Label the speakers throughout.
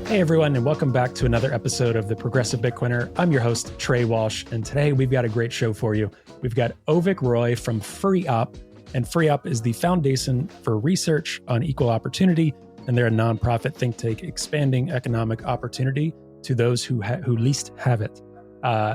Speaker 1: Hey everyone, and welcome back to another episode of The Progressive Bitcoiner. I'm your host, Trey Walsh, and today we've got a great show for you. We've got Avik Roy from FreeOp, and FreeOp is the foundation for research on equal opportunity, and they're a nonprofit think tank expanding economic opportunity to those who least have it.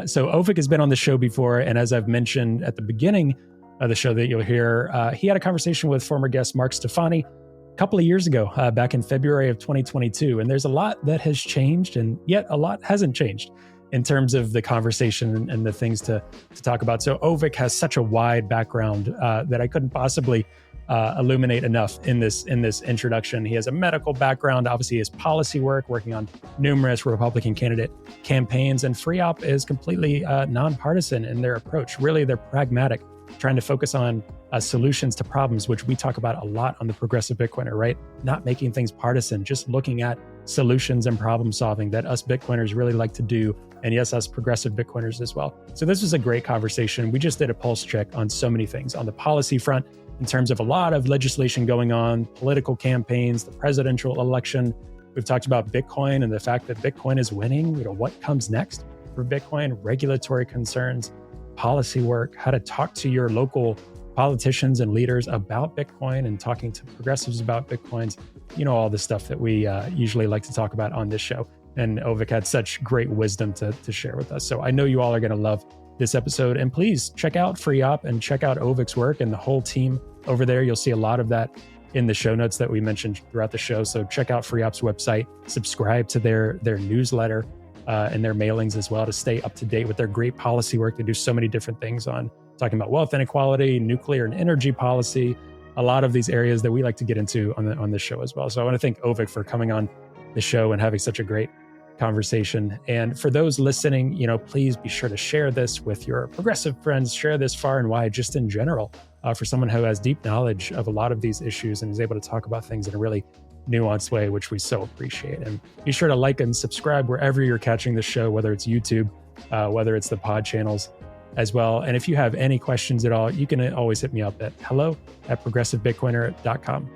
Speaker 1: So Avik has been on the show before, and as I've mentioned at the beginning of the show that you'll hear, he had a conversation with former guest Mark Stefani a couple of years ago, back in February of 2022. And there's a lot that has changed, and yet a lot hasn't changed in terms of the conversation and the things to talk about. So Avik has such a wide background that I couldn't possibly illuminate enough in this introduction. He has a medical background, obviously his policy work, working on numerous Republican candidate campaigns, and FreeOp is completely nonpartisan in their approach. Really, they're pragmatic, trying to focus on solutions to problems, which we talk about a lot on the Progressive Bitcoiner, right? Not making things partisan, just looking at solutions and problem solving that us Bitcoiners really like to do. And yes, us Progressive Bitcoiners as well. So this was a great conversation. We just did a pulse check on so many things on the policy front, in terms of a lot of legislation going on, political campaigns, the presidential election. We've talked about Bitcoin and the fact that Bitcoin is winning. You know, what comes next for Bitcoin, regulatory concerns, policy work, how to talk to your local politicians and leaders about Bitcoin, and talking to progressives about Bitcoins, you know, all the stuff that we usually like to talk about on this show. And Avik had such great wisdom to share with us. So I know you all are going to love this episode. And please check out FreeOp and check out Avik's work and the whole team over there. You'll see a lot of that in the show notes that we mentioned throughout the show. So check out FreeOp's website, subscribe to their newsletter and their mailings as well, to stay up to date with their great policy work. They do so many different things on talking about wealth inequality, nuclear and energy policy, a lot of these areas that we like to get into on this show as well. So I want to thank Avik for coming on the show and having such a great conversation. And for those listening, you know, please be sure to share this with your progressive friends, share this far and wide, just in general, for someone who has deep knowledge of a lot of these issues and is able to talk about things in a really nuanced way, which we so appreciate. And be sure to like and subscribe wherever you're catching the show, whether it's YouTube, whether it's the pod channels as well. And if you have any questions at all, you can always hit me up at hello@progressivebitcoiner.com.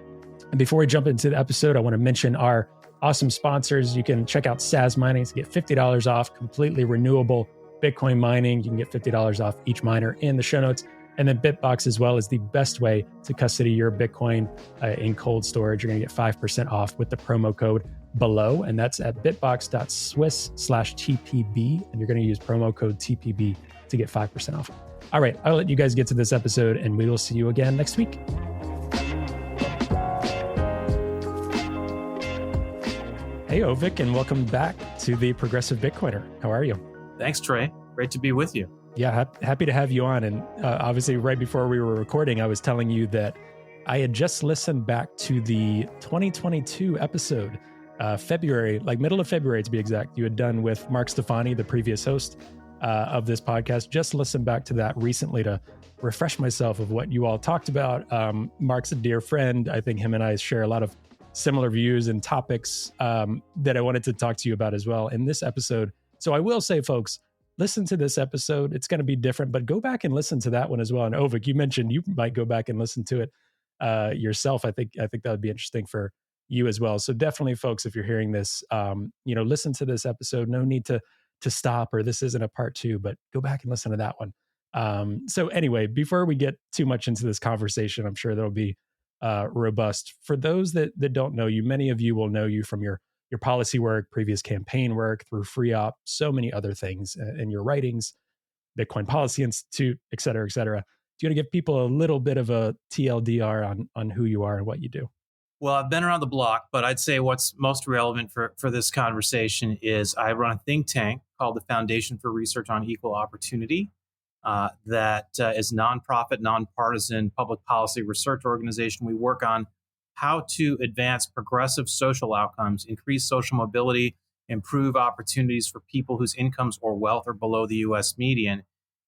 Speaker 1: And before we jump into the episode, I want to mention our awesome sponsors. You can check out Saz Mining to get $50 off completely renewable Bitcoin mining. You can get $50 off each miner in the show notes. And then Bitbox as well is the best way to custody your Bitcoin in cold storage. You're going to get 5% off with the promo code below, and that's at bitbox.swiss/TPB. And you're going to use promo code TPB to get 5% off. All right, I'll let you guys get to this episode, and we will see you again next week. Hey, Avik, and welcome back to the Progressive Bitcoiner. How are you?
Speaker 2: Thanks, Trey. Great to be with you.
Speaker 1: Yeah, happy to have you on. And obviously, right before we were recording, I was telling you that I had just listened back to the 2022 episode, February, like middle of February to be exact, you had done with Mark Stefani, the previous host of this podcast. Just listened back to that recently to refresh myself of what you all talked about. Mark's a dear friend. I think him and I share a lot of similar views and topics that I wanted to talk to you about as well in this episode. So I will say, folks, listen to this episode. It's going to be different, but go back and listen to that one as well. And Avik, you mentioned you might go back and listen to it yourself. I think that would be interesting for you as well. So definitely, folks, if you're hearing this, listen to this episode. No need to stop, or this isn't a part 2, but go back and listen to that one. So anyway, before we get too much into this conversation, I'm sure that'll be robust. For those that don't know you, many of you will know you from your policy work, previous campaign work, through FreeOp, so many other things, and your writings, Bitcoin Policy Institute, et cetera, et cetera. Do you want to give people a little bit of a TLDR on who you are and what you do?
Speaker 2: Well, I've been around the block, but I'd say what's most relevant for this conversation is I run a think tank called the Foundation for Research on Equal Opportunity that is a nonprofit, nonpartisan public policy research organization. We work on how to advance progressive social outcomes, increase social mobility, improve opportunities for people whose incomes or wealth are below the U.S. median,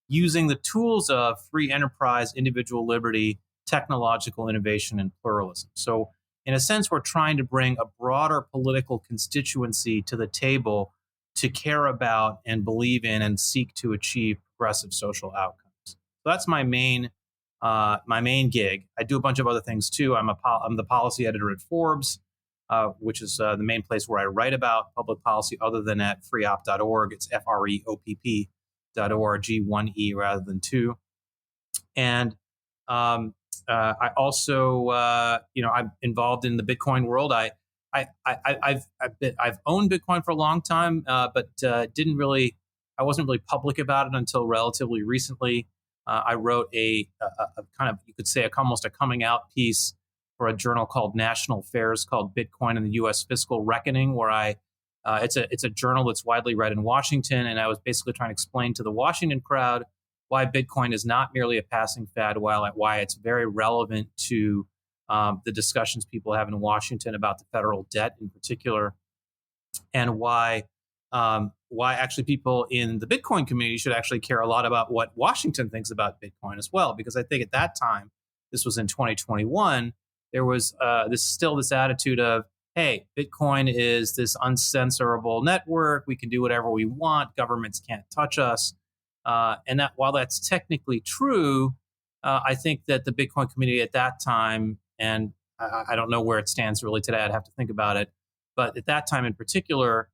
Speaker 2: using the tools of free enterprise, individual liberty, technological innovation, and pluralism. So in a sense, we're trying to bring a broader political constituency to the table to care about and believe in and seek to achieve progressive social outcomes. So that's my main gig. I do a bunch of other things too. I'm the policy editor at Forbes. which is the main place where I write about public policy other than at freeop.org. It's FREOPP.org, one E rather than two. And I also, I'm involved in the Bitcoin world. I've owned Bitcoin for a long time, but I wasn't really public about it until relatively recently. I wrote a kind of, you could say, almost a coming out piece for a journal called National Affairs called Bitcoin and the U.S. Fiscal Reckoning, where it's a journal that's widely read in Washington, and I was basically trying to explain to the Washington crowd why Bitcoin is not merely a passing fad, why it's very relevant to the discussions people have in Washington about the federal debt in particular, and why actually people in the Bitcoin community should actually care a lot about what Washington thinks about Bitcoin as well. Because I think at that time, this was in 2021, there was this attitude of, hey, Bitcoin is this uncensorable network. We can do whatever we want. Governments can't touch us. And that while that's technically true, I think that the Bitcoin community at that time, and I don't know where it stands really today, I'd have to think about it. But at that time in particular,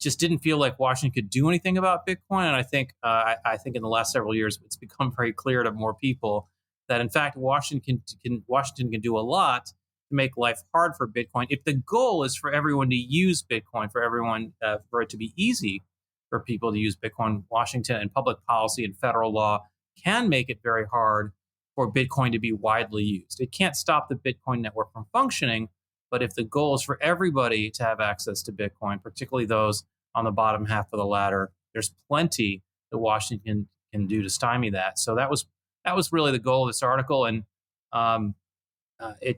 Speaker 2: just didn't feel like Washington could do anything about Bitcoin. And I think in the last several years, it's become very clear to more people that, in fact, Washington can do a lot to make life hard for Bitcoin. If the goal is for everyone to use Bitcoin, for it to be easy for people to use Bitcoin, Washington and public policy and federal law can make it very hard for Bitcoin to be widely used. It can't stop the Bitcoin network from functioning, but if the goal is for everybody to have access to Bitcoin, particularly those on the bottom half of the ladder, there's plenty that Washington can do to stymie that. So that was really the goal of this article, and I won't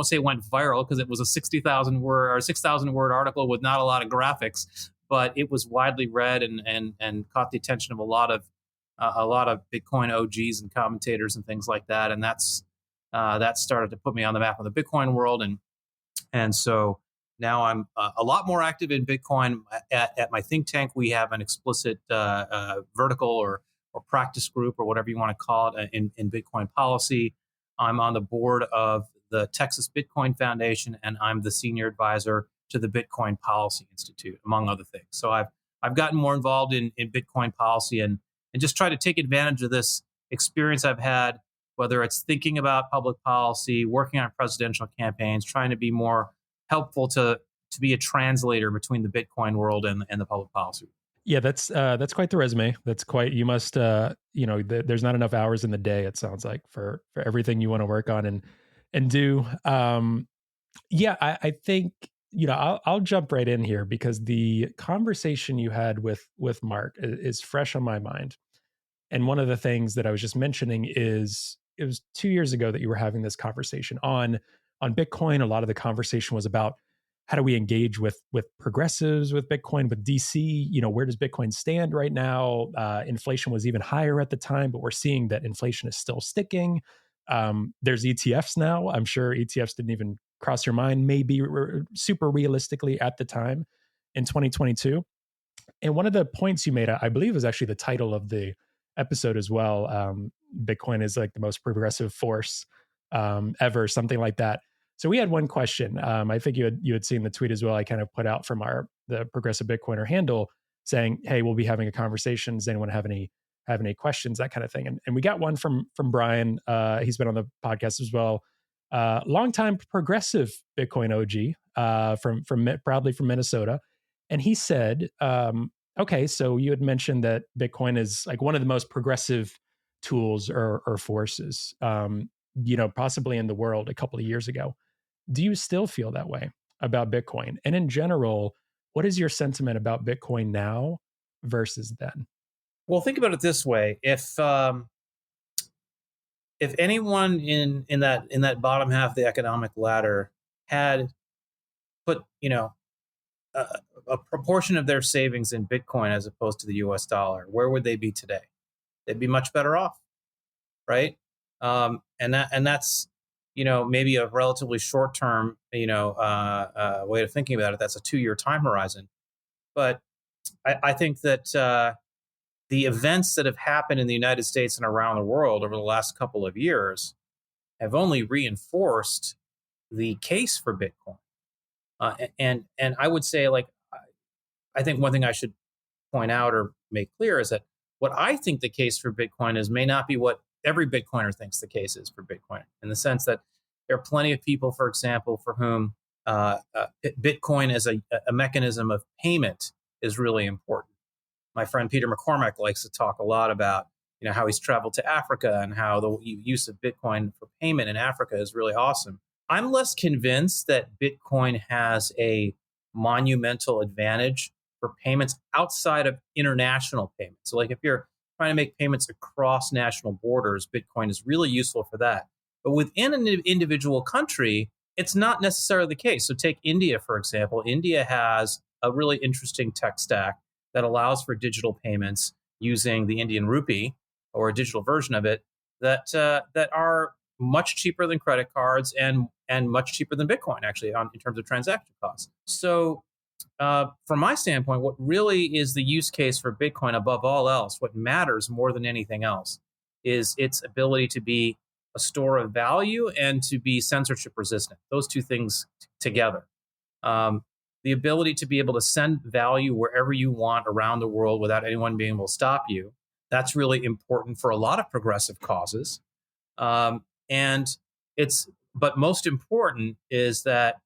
Speaker 2: say it went viral because it was a 60,000 word or 6,000 word article with not a lot of graphics, but it was widely read and caught the attention of a lot of Bitcoin OGs and commentators and things like that, and that started to put me on the map of the Bitcoin world, and so now I'm a lot more active in Bitcoin. At my think tank, we have an explicit vertical or practice group or whatever you want to call it in Bitcoin policy. I'm on the board of the Texas Bitcoin Foundation, and I'm the senior advisor to the Bitcoin Policy Institute, among other things. So I've gotten more involved in Bitcoin policy and just try to take advantage of this experience I've had, whether it's thinking about public policy, working on presidential campaigns, trying to be more helpful to be a translator between the Bitcoin world and the public policy.
Speaker 1: Yeah, that's quite the resume. That's quite, you must, there's not enough hours in the day, it sounds like, for everything you want to work on and do. I think, I'll jump right in here because the conversation you had with Mark is fresh on my mind. And one of the things that I was just mentioning is it was 2 years ago that you were having this conversation on Bitcoin. A lot of the conversation was about how do we engage with progressives with Bitcoin, with DC, where does Bitcoin stand right now? Inflation was even higher at the time, but we're seeing that inflation is still sticking. There's ETFs now. I'm sure ETFs didn't even cross your mind, maybe super realistically at the time in 2022. And one of the points you made, I believe, was actually the title of the episode as well. Bitcoin is like the most progressive force ever, something like that. So we had one question. I think you had seen the tweet as well. I kind of put out from the Progressive Bitcoiner handle saying, "Hey, we'll be having a conversation. Does anyone have any questions?" That kind of thing. And we got one from Brian. He's been on the podcast as well. Longtime progressive Bitcoin OG proudly from Minnesota, and he said, "Okay, so you had mentioned that Bitcoin is like one of the most progressive tools or forces, possibly in the world a couple of years ago. Do you still feel that way about Bitcoin? And in general, what is your sentiment about Bitcoin now versus then?"
Speaker 2: Well, think about it this way: if anyone in that bottom half of the economic ladder had put a proportion of their savings in Bitcoin as opposed to the U.S. dollar, where would they be today? They'd be much better off, right? And that's maybe a relatively short term way of thinking about it. That's a 2-year time horizon, but I think that the events that have happened in the United States and around the world over the last couple of years have only reinforced the case for Bitcoin. And I would say, like, I think one thing I should point out or make clear is that what I think the case for Bitcoin is may not be what every Bitcoiner thinks the case is for Bitcoin, in the sense that there are plenty of people, for example, for whom Bitcoin as a mechanism of payment is really important. My friend Peter McCormack likes to talk a lot about, how he's traveled to Africa and how the use of Bitcoin for payment in Africa is really awesome. I'm less convinced that Bitcoin has a monumental advantage for payments outside of international payments. So, like, if you're trying to make payments across national borders, Bitcoin is really useful for that. But within an individual country, it's not necessarily the case. So take India, for example. India has a really interesting tech stack that allows for digital payments using the Indian rupee or a digital version of it that are much cheaper than credit cards and much cheaper than Bitcoin, actually, in terms of transaction costs. So from my standpoint, what really is the use case for Bitcoin above all else, what matters more than anything else, is its ability to be a store of value and to be censorship resistant. Those two things together. The ability to be able to send value wherever you want around the world without anyone being able to stop you. That's really important for a lot of progressive causes. But most important is that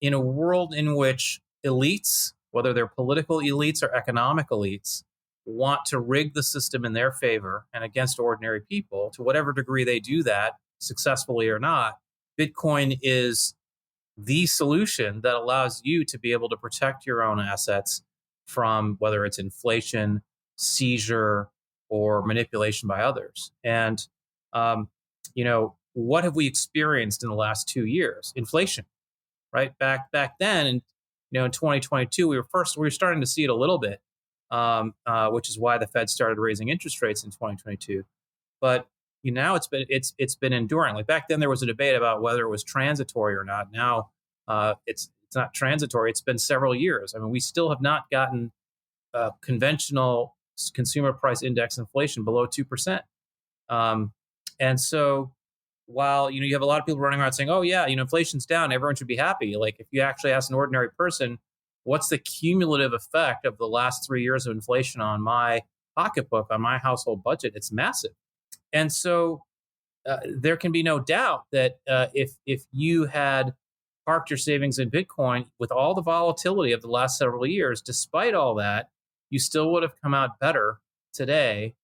Speaker 2: in a world in which elites, whether they're political elites or economic elites, want to rig the system in their favor and against ordinary people, to whatever degree they do that, successfully or not, Bitcoin is the solution that allows you to be able to protect your own assets from whether it's inflation, seizure, or manipulation by others. And, what have we experienced in the last 2 years? Inflation, right? Back then, and in 2022, we were starting to see it a little bit, which is why the Fed started raising interest rates in 2022. But now it's been enduring. Like back then, there was a debate about whether it was transitory or not. Now it's not transitory. It's been several years. I mean, we still have not gotten conventional consumer price index inflation below 2%. And so while you have a lot of people running around saying, "Oh yeah, inflation's down, everyone should be happy," like if you actually ask an ordinary person, what's the cumulative effect of the last 3 years of inflation on my pocketbook, on my household budget? It's massive. And so there can be no doubt that if you had parked your savings in Bitcoin with all the volatility of the last several years, despite all that, you still would have come out better today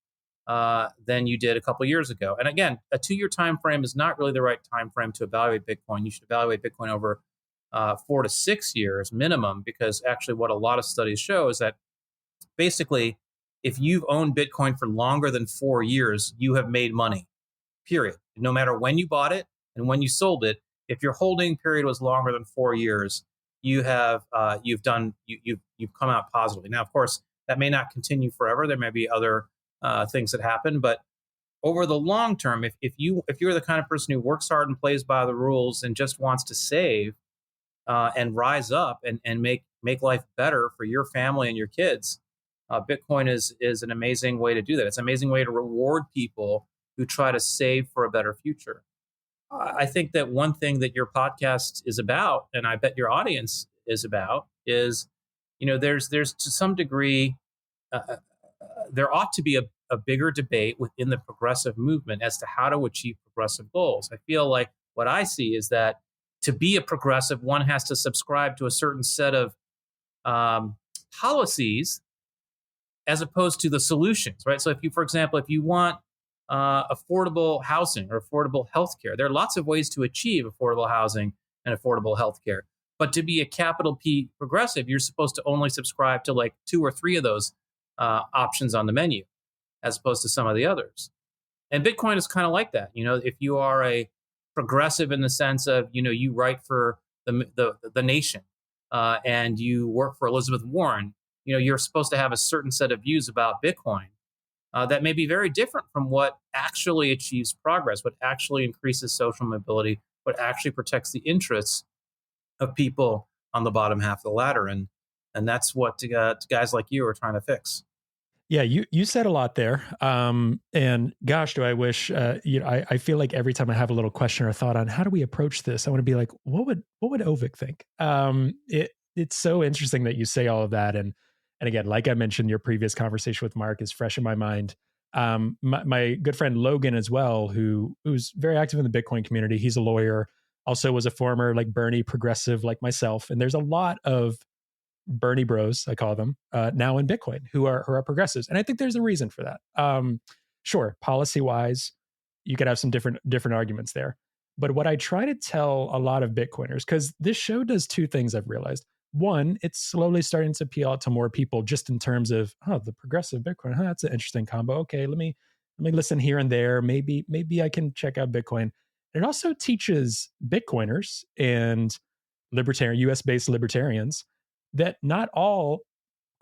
Speaker 2: than you did a couple of years ago. And again, a 2-year time frame is not really the right time frame to evaluate Bitcoin. You should evaluate Bitcoin over 4 to 6 years minimum, because actually what a lot of studies show is that basically, if you've owned Bitcoin for longer than 4 years, you have made money, period. No matter when you bought it and when you sold it, if your holding period was longer than 4 years, you've come out positively. Now, of course, that may not continue forever. There may be other things that happen, but over the long term, if you're the kind of person who works hard and plays by the rules and just wants to save and rise up and make life better for your family and your kids, Bitcoin is an amazing way to do that. It's an amazing way to reward people who try to save for a better future. I think that one thing that your podcast is about, and I bet your audience is about, is there's to some degree there ought to be a bigger debate within the progressive movement as to how to achieve progressive goals. I feel like what I see is that to be a progressive, one has to subscribe to a certain set of policies as opposed to the solutions, right? So for example, if you want affordable housing or affordable healthcare, there are lots of ways to achieve affordable housing and affordable healthcare. But to be a capital P progressive, you're supposed to only subscribe to like 2 or 3 of those options on the menu, as opposed to some of the others. And Bitcoin is kind of like that. If you are a progressive in the sense of, you write for the nation and you work for Elizabeth Warren, you're supposed to have a certain set of views about Bitcoin that may be very different from what actually achieves progress, what actually increases social mobility, what actually protects the interests of people on the bottom half of the ladder. And that's what guys like you are trying to fix.
Speaker 1: Yeah, you said a lot there. And gosh, do I wish I feel like every time I have a little question or thought on how do we approach this, I want to be like, what would Ovik think? It's so interesting that you say all of that. And again, like I mentioned, your previous conversation with Mark is fresh in my mind. My good friend Logan as well, who's very active in the Bitcoin community. He's a lawyer, also was a former like Bernie progressive like myself. And there's a lot of Bernie Bros, I call them, now in Bitcoin, who are progressives, and I think there's a reason for that. Sure, policy wise, you could have some different arguments there, but what I try to tell a lot of Bitcoiners, because this show does two things I've realized. One, it's slowly starting to appeal out to more people, just in terms of the progressive Bitcoin. That's an interesting combo. Okay, let me listen here and there. Maybe I can check out Bitcoin. It also teaches Bitcoiners and libertarian US based libertarians that not all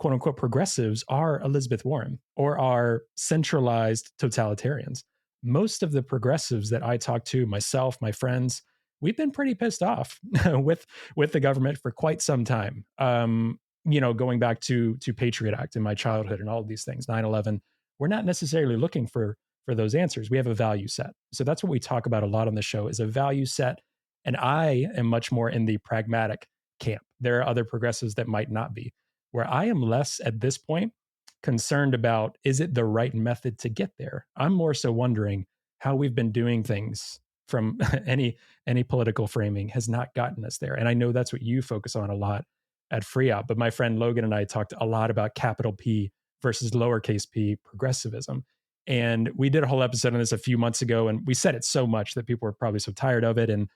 Speaker 1: quote unquote progressives are Elizabeth Warren or are centralized totalitarians. Most of the progressives that I talk to, myself, my friends, we've been pretty pissed off with the government for quite some time. Going back to Patriot Act in my childhood and all of these things, 9/11, we're not necessarily looking for those answers. We have a value set. So that's what we talk about a lot on the show is a value set. And I am much more in the pragmatic camp. There are other progressives that might not be. Where I am less at this point concerned about is it the right method to get there? I'm more so wondering how we've been doing things from any political framing has not gotten us there. And I know that's what you focus on a lot at FreeOp. But my friend Logan and I talked a lot about capital P versus lowercase p progressivism. And we did a whole episode on this a few months ago, and we said it so much that people were probably so tired of it. And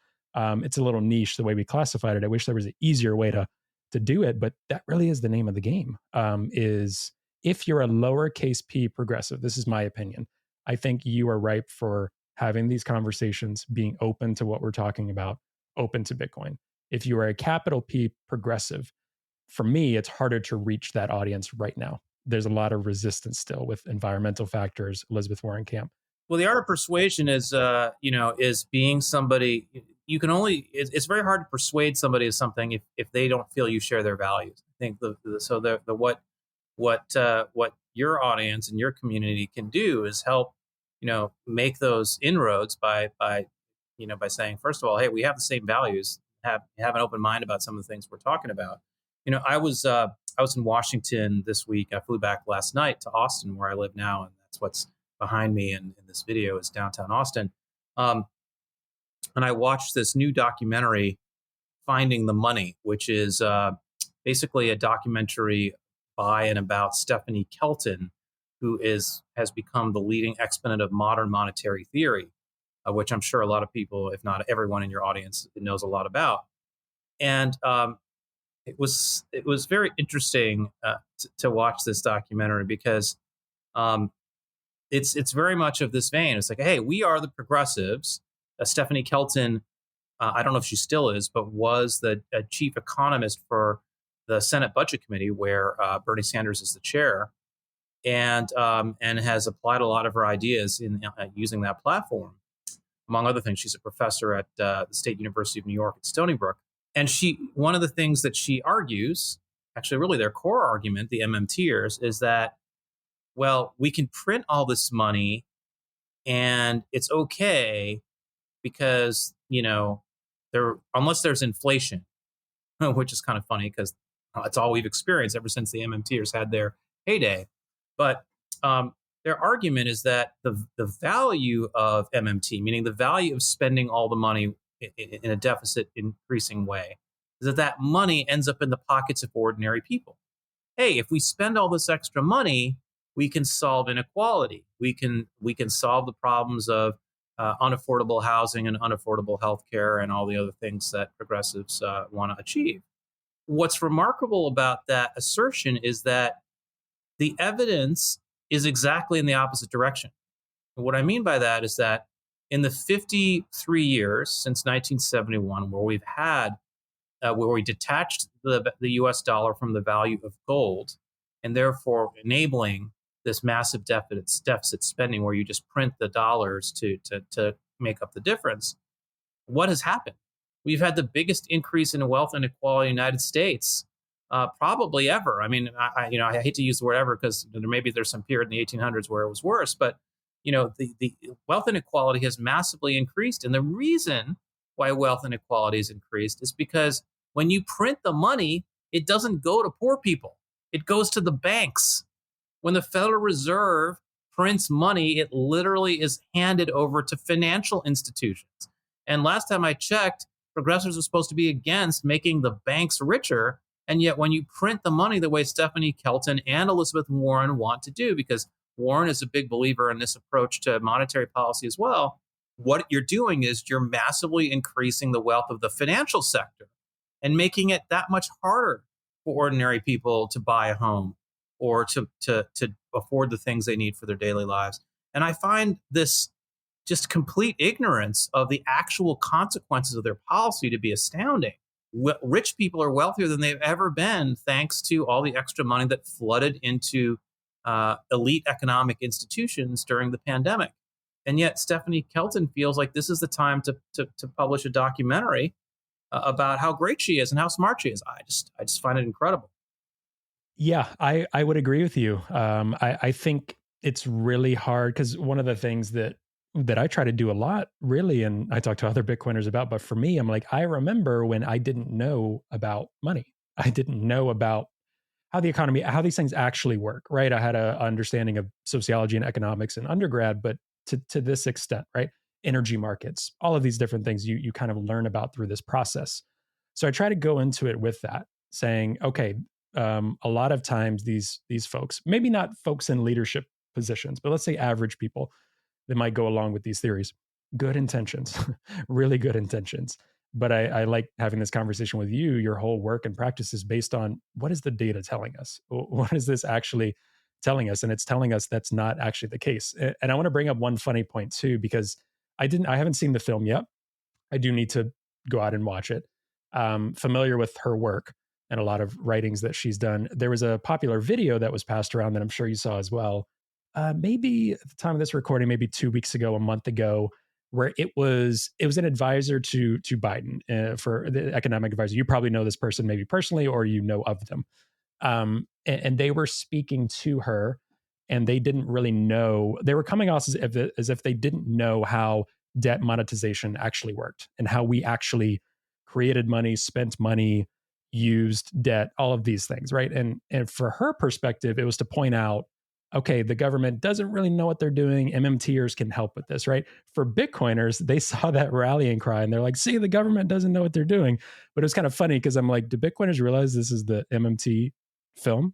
Speaker 1: it's a little niche the way we classified it. I wish there was an easier way to do it, but that really is the name of the game. Is if you're a lowercase p progressive, this is my opinion. I think you are ripe for having these conversations, being open to what we're talking about, open to Bitcoin. If you are a capital P progressive, for me, it's harder to reach that audience right now. There's a lot of resistance still with environmental factors, Elizabeth Warren camp.
Speaker 2: Well, the art of persuasion is being somebody. You can only. It's very hard to persuade somebody of something if they don't feel you share their values. I think what your audience and your community can do is help make those inroads by saying, first of all, hey, we have the same values. Have an open mind about some of the things we're talking about. I was in Washington this week. I flew back last night to Austin, where I live now, and that's what's behind me in this video is downtown Austin. And I watched this new documentary, Finding the Money, which is basically a documentary by and about Stephanie Kelton, who has become the leading exponent of modern monetary theory, which I'm sure a lot of people, if not everyone in your audience, knows a lot about. And it was very interesting to watch this documentary because it's very much of this vein. It's like, hey, we are the progressives. Stephanie Kelton, I don't know if she still is, but was the chief economist for the Senate Budget Committee, where Bernie Sanders is the chair, and has applied a lot of her ideas in using that platform. Among other things, she's a professor at the State University of New York at Stony Brook. And one of the things that she argues, actually really their core argument, the MMTers, is that, well, we can print all this money and it's okay because, unless there's inflation, which is kind of funny because it's all we've experienced ever since the MMTers had their heyday. But their argument is that the value of MMT, meaning the value of spending all the money in a deficit increasing way, is that money ends up in the pockets of ordinary people. Hey, if we spend all this extra money, we can solve inequality. We can solve the problems of unaffordable housing and unaffordable healthcare and all the other things that progressives want to achieve. What's remarkable about that assertion is that the evidence is exactly in the opposite direction. And what I mean by that is that in the 53 years since 1971, where we detached the U.S. dollar from the value of gold, and therefore enabling this massive deficit spending, where you just print the dollars to make up the difference, what has happened? We've had the biggest increase in wealth inequality in the United States probably ever. I mean, I hate to use the word ever because there's some period in the 1800s where it was worse, but the wealth inequality has massively increased, and the reason why wealth inequality has increased is because when you print the money, it doesn't go to poor people; it goes to the banks. When the Federal Reserve prints money, it literally is handed over to financial institutions. And last time I checked, progressives are supposed to be against making the banks richer. And yet, when you print the money the way Stephanie Kelton and Elizabeth Warren want to do, because Warren is a big believer in this approach to monetary policy as well, what you're doing is you're massively increasing the wealth of the financial sector and making it that much harder for ordinary people to buy a home or to afford the things they need for their daily lives. And I find this just complete ignorance of the actual consequences of their policy to be astounding. Rich people are wealthier than they've ever been thanks to all the extra money that flooded into elite economic institutions during the pandemic. And yet Stephanie Kelton feels like this is the time to publish a documentary about how great she is and how smart she is. I just find it incredible.
Speaker 1: Yeah, I would agree with you. I think it's really hard because one of the things that I try to do a lot, really, and I talk to other Bitcoiners about, but for me, I'm like, I remember when I didn't know about money. I didn't know about how the economy, how these things actually work, right? I had an understanding of sociology and economics in undergrad, but to this extent, right? Energy markets, all of these different things you kind of learn about through this process. So I try to go into it with that, saying, okay, a lot of times these folks, maybe not folks in leadership positions, but let's say average people that might go along with these theories, good intentions, really good intentions. But I like having this conversation with you. Your whole work and practice is based on what is the data telling us? What is this actually telling us? And it's telling us that's not actually the case. And I want to bring up one funny point too, because I haven't seen the film yet. I do need to go out and watch it. Familiar with her work and a lot of writings that she's done. There was a popular video that was passed around that I'm sure you saw as well. Maybe at the time of this recording, maybe 2 weeks ago, a month ago, where it was an advisor to Biden for the economic advisor. You probably know this person maybe personally, or you know of them. And they were speaking to her, and they didn't really know. They were coming off as if they didn't know how debt monetization actually worked and how we actually created money, spent money, used debt, all of these things, right? And for her perspective, it was to point out, okay, the government doesn't really know what they're doing. MMTers can help with this, right? For Bitcoiners, they saw that rallying cry and they're like, see, the government doesn't know what they're doing. But it was kind of funny because I'm like, do Bitcoiners realize this is the MMT film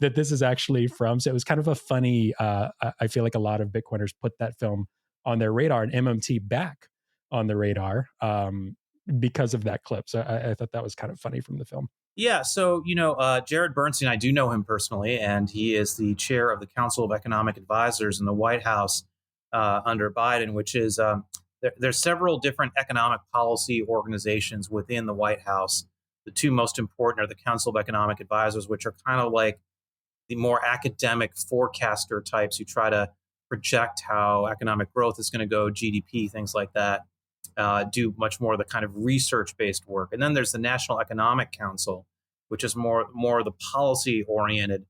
Speaker 1: that this is actually from? So it was kind of a funny, I feel like a lot of Bitcoiners put that film on their radar and MMT back on the radar because of that clip. So I thought that was kind of funny from the film.
Speaker 2: Yeah, so Jared Bernstein, I do know him personally, and he is the chair of the Council of Economic Advisors in the White House under Biden, which is there's several different economic policy organizations within the White House. The two most important are the Council of Economic Advisors, which are kind of like the more academic forecaster types who try to project how economic growth is going to go, GDP, things like that. Do much more of the kind of research-based work. And then there's the National Economic Council, which is more the policy-oriented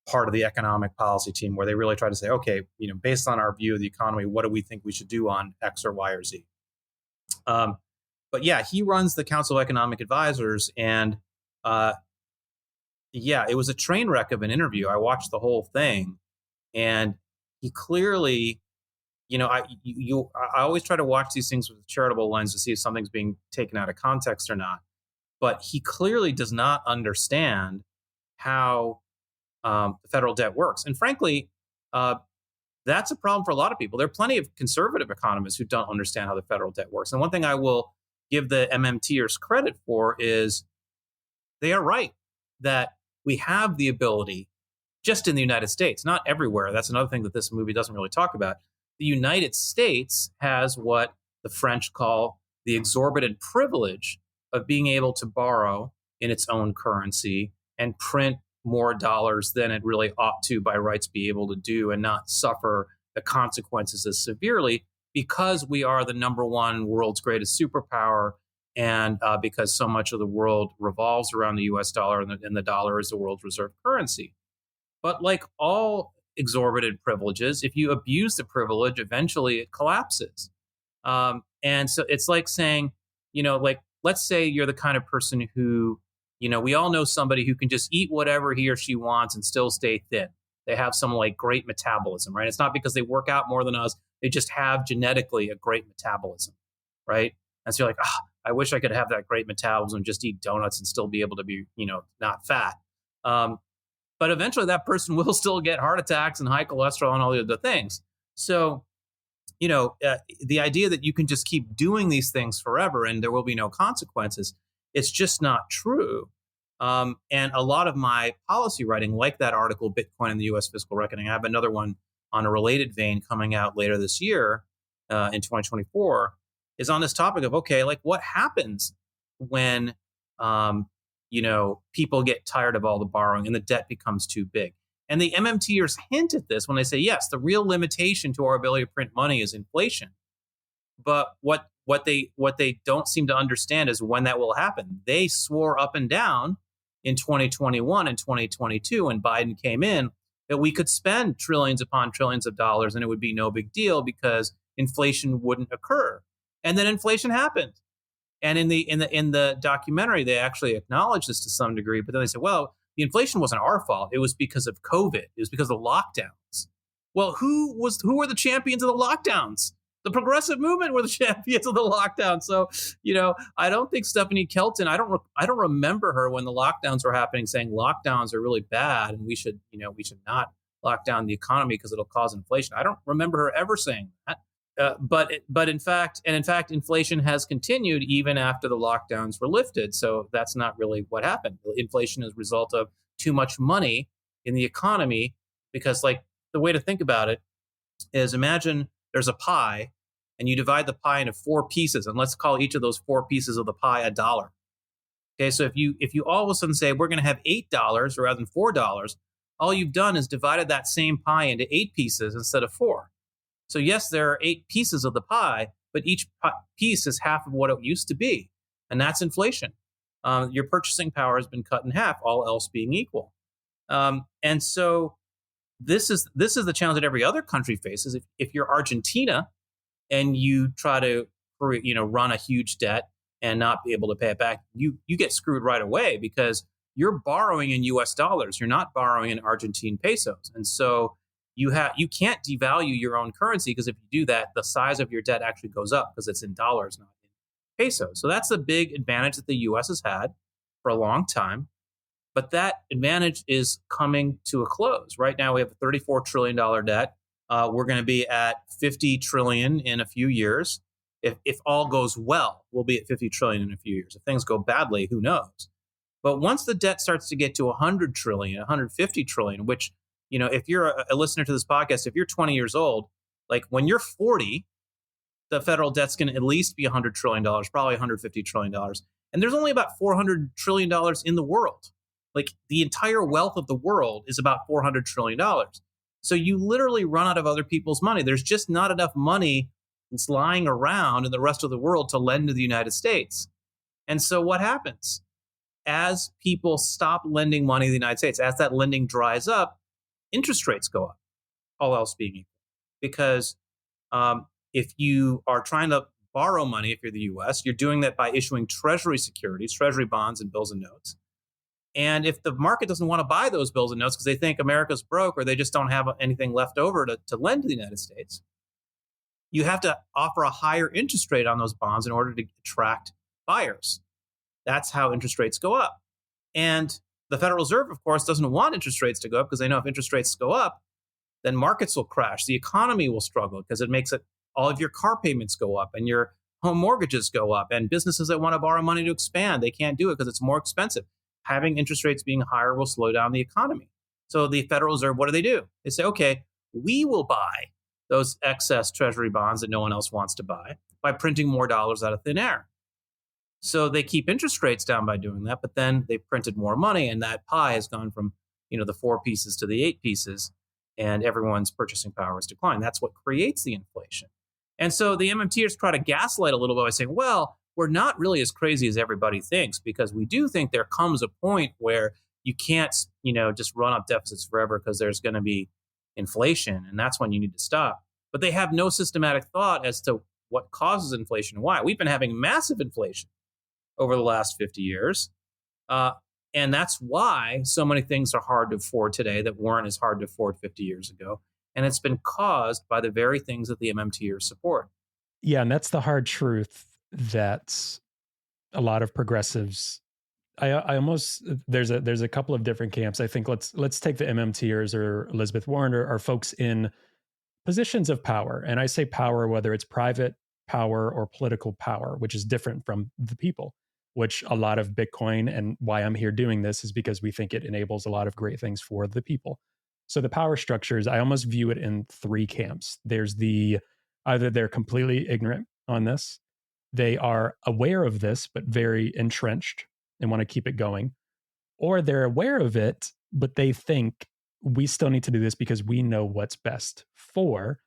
Speaker 2: part of the economic policy team, where they really try to say, okay, based on our view of the economy, what do we think we should do on X or Y or Z? But yeah, he runs the Council of Economic Advisors, and it was a train wreck of an interview. I watched the whole thing, and he clearly, I always try to watch these things with a charitable lens to see if something's being taken out of context or not. But he clearly does not understand how the federal debt works. And frankly, that's a problem for a lot of people. There are plenty of conservative economists who don't understand how the federal debt works. And one thing I will give the MMTers credit for is they are right that we have the ability, just in the United States, not everywhere. That's another thing that this movie doesn't really talk about. The United States has what the French call the exorbitant privilege of being able to borrow in its own currency and print more dollars than it really ought to by rights be able to do, and not suffer the consequences as severely, because we are the number one world's greatest superpower. and because so much of the world revolves around the US dollar, and the dollar is the world's reserve currency. But like all exorbitant privileges, if you abuse the privilege, eventually it collapses. And so it's like saying, like, let's say you're the kind of person who, we all know somebody who can just eat whatever he or she wants and still stay thin. They have some like great metabolism, right? It's not because they work out more than us. They just have genetically a great metabolism, right? And so you're like, I wish I could have that great metabolism, just eat donuts and still be able to be, not fat. But eventually that person will still get heart attacks and high cholesterol and all the other things. So, the idea that you can just keep doing these things forever and there will be no consequences, it's just not true. And a lot of my policy writing, like that article, Bitcoin and the U.S. Fiscal Reckoning, I have another one on a related vein coming out later this year in 2024, is on this topic of, okay, like what happens when, people get tired of all the borrowing and the debt becomes too big. And the MMTers hint at this when they say, yes, the real limitation to our ability to print money is inflation. But what they don't seem to understand is when that will happen. They swore up and down in 2021 and 2022 when Biden came in that we could spend trillions upon trillions of dollars and it would be no big deal because inflation wouldn't occur. And then inflation happened. And in the documentary, they actually acknowledge this to some degree, but then they say, well, the inflation wasn't our fault. It was because of COVID. It was because of the lockdowns. Well, who were the champions of the lockdowns? The progressive movement were the champions of the lockdown. So, I don't think Stephanie Kelton, I don't remember her when the lockdowns were happening saying lockdowns are really bad and we should not lock down the economy because it'll cause inflation. I don't remember her ever saying that. But in fact, inflation has continued even after the lockdowns were lifted. So that's not really what happened. Inflation is a result of too much money in the economy because, like, the way to think about it is imagine there's a pie and you divide the pie into 4 pieces, and let's call each of those 4 pieces of the pie $1. Okay, so if you all of a sudden say we're going to have $8 rather than $4, all you've done is divided that same pie into 8 pieces instead of 4. So yes, there are 8 pieces of the pie, but each piece is half of what it used to be, and that's inflation. Your purchasing power has been cut in half, all else being equal. And so this is the challenge that every other country faces. If you're Argentina and you try to run a huge debt and not be able to pay it back, you get screwed right away because you're borrowing in U.S. dollars. You're not borrowing in Argentine pesos, and so you can't devalue your own currency because if you do that, the size of your debt actually goes up because it's in dollars, not in pesos. So that's the big advantage that the U.S. has had for a long time. But that advantage is coming to a close. Right now, we have a $34 trillion debt. We're going to be at $50 trillion in a few years. If all goes well, we'll be at $50 trillion in a few years. If things go badly, who knows? But once the debt starts to get to $100 trillion, $150 trillion, which, if you're a listener to this podcast, if you're 20 years old, like when you're 40, the federal debt's going to at least be $100 trillion, probably $150 trillion. And there's only about $400 trillion in the world. Like the entire wealth of the world is about $400 trillion. So you literally run out of other people's money. There's just not enough money that's lying around in the rest of the world to lend to the United States. And so what happens? As people stop lending money to the United States, as that lending dries up, interest rates go up, all else being equal. Because if you are trying to borrow money, if you're the U.S., you're doing that by issuing treasury securities, treasury bonds and bills and notes. And if the market doesn't want to buy those bills and notes because they think America's broke or they just don't have anything left over to lend to the United States, you have to offer a higher interest rate on those bonds in order to attract buyers. That's how interest rates go up. And the Federal Reserve, of course, doesn't want interest rates to go up because they know if interest rates go up, then markets will crash. The economy will struggle because it makes all of your car payments go up and your home mortgages go up. And businesses that want to borrow money to expand, they can't do it because it's more expensive. Having interest rates being higher will slow down the economy. So the Federal Reserve, what do? They say, okay, we will buy those excess treasury bonds that no one else wants to buy by printing more dollars out of thin air. So they keep interest rates down by doing that, but then they printed more money and that pie has gone from, the 4 pieces to the 8 pieces and everyone's purchasing power has declined. That's what creates the inflation. And so the MMTers try to gaslight a little bit by saying, well, we're not really as crazy as everybody thinks, because we do think there comes a point where you can't, just run up deficits forever because there's going to be inflation, and that's when you need to stop. But they have no systematic thought as to what causes inflation and why. We've been having massive inflation over the last 50 years. And that's why so many things are hard to afford today that weren't as hard to afford 50 years ago. And it's been caused by the very things that the MMTers support.
Speaker 1: Yeah, and that's the hard truth that a lot of progressives, I almost, there's a couple of different camps. I think let's take the MMTers or Elizabeth Warren or folks in positions of power. And I say power, whether it's private power or political power, which is different from the people, which a lot of Bitcoin, and why I'm here doing this is because we think it enables a lot of great things for the people. So the power structures, I almost view it in three camps. There's either they're completely ignorant on this, they are aware of this, but very entrenched and want to keep it going, or they're aware of it, but they think we still need to do this because we know what's best for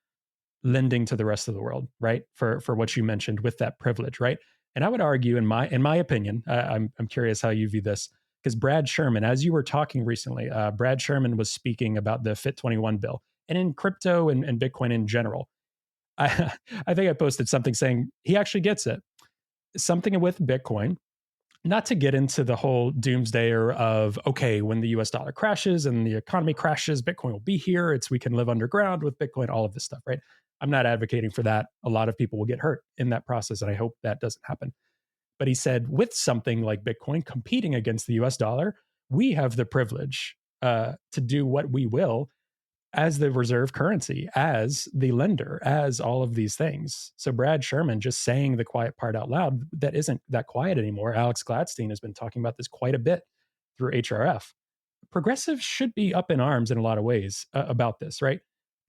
Speaker 1: lending to the rest of the world, right? For what you mentioned with that privilege, right? And I would argue, in my opinion, I'm curious how you view this, because Brad Sherman, as you were talking recently, Brad Sherman was speaking about the Fit 21 bill, and in crypto and Bitcoin in general. I think I posted something saying he actually gets it. Something with Bitcoin, not to get into the whole doomsdayer of, okay, when the US dollar crashes and the economy crashes, Bitcoin will be here. We can live underground with Bitcoin, all of this stuff, right? I'm not advocating for that. A lot of people will get hurt in that process, and I hope that doesn't happen. But he said, with something like Bitcoin competing against the US dollar, we have the privilege to do what we will as the reserve currency, as the lender, as all of these things. So Brad Sherman just saying the quiet part out loud, that isn't that quiet anymore. Alex Gladstein has been talking about this quite a bit through HRF. Progressives should be up in arms in a lot of ways about this, right?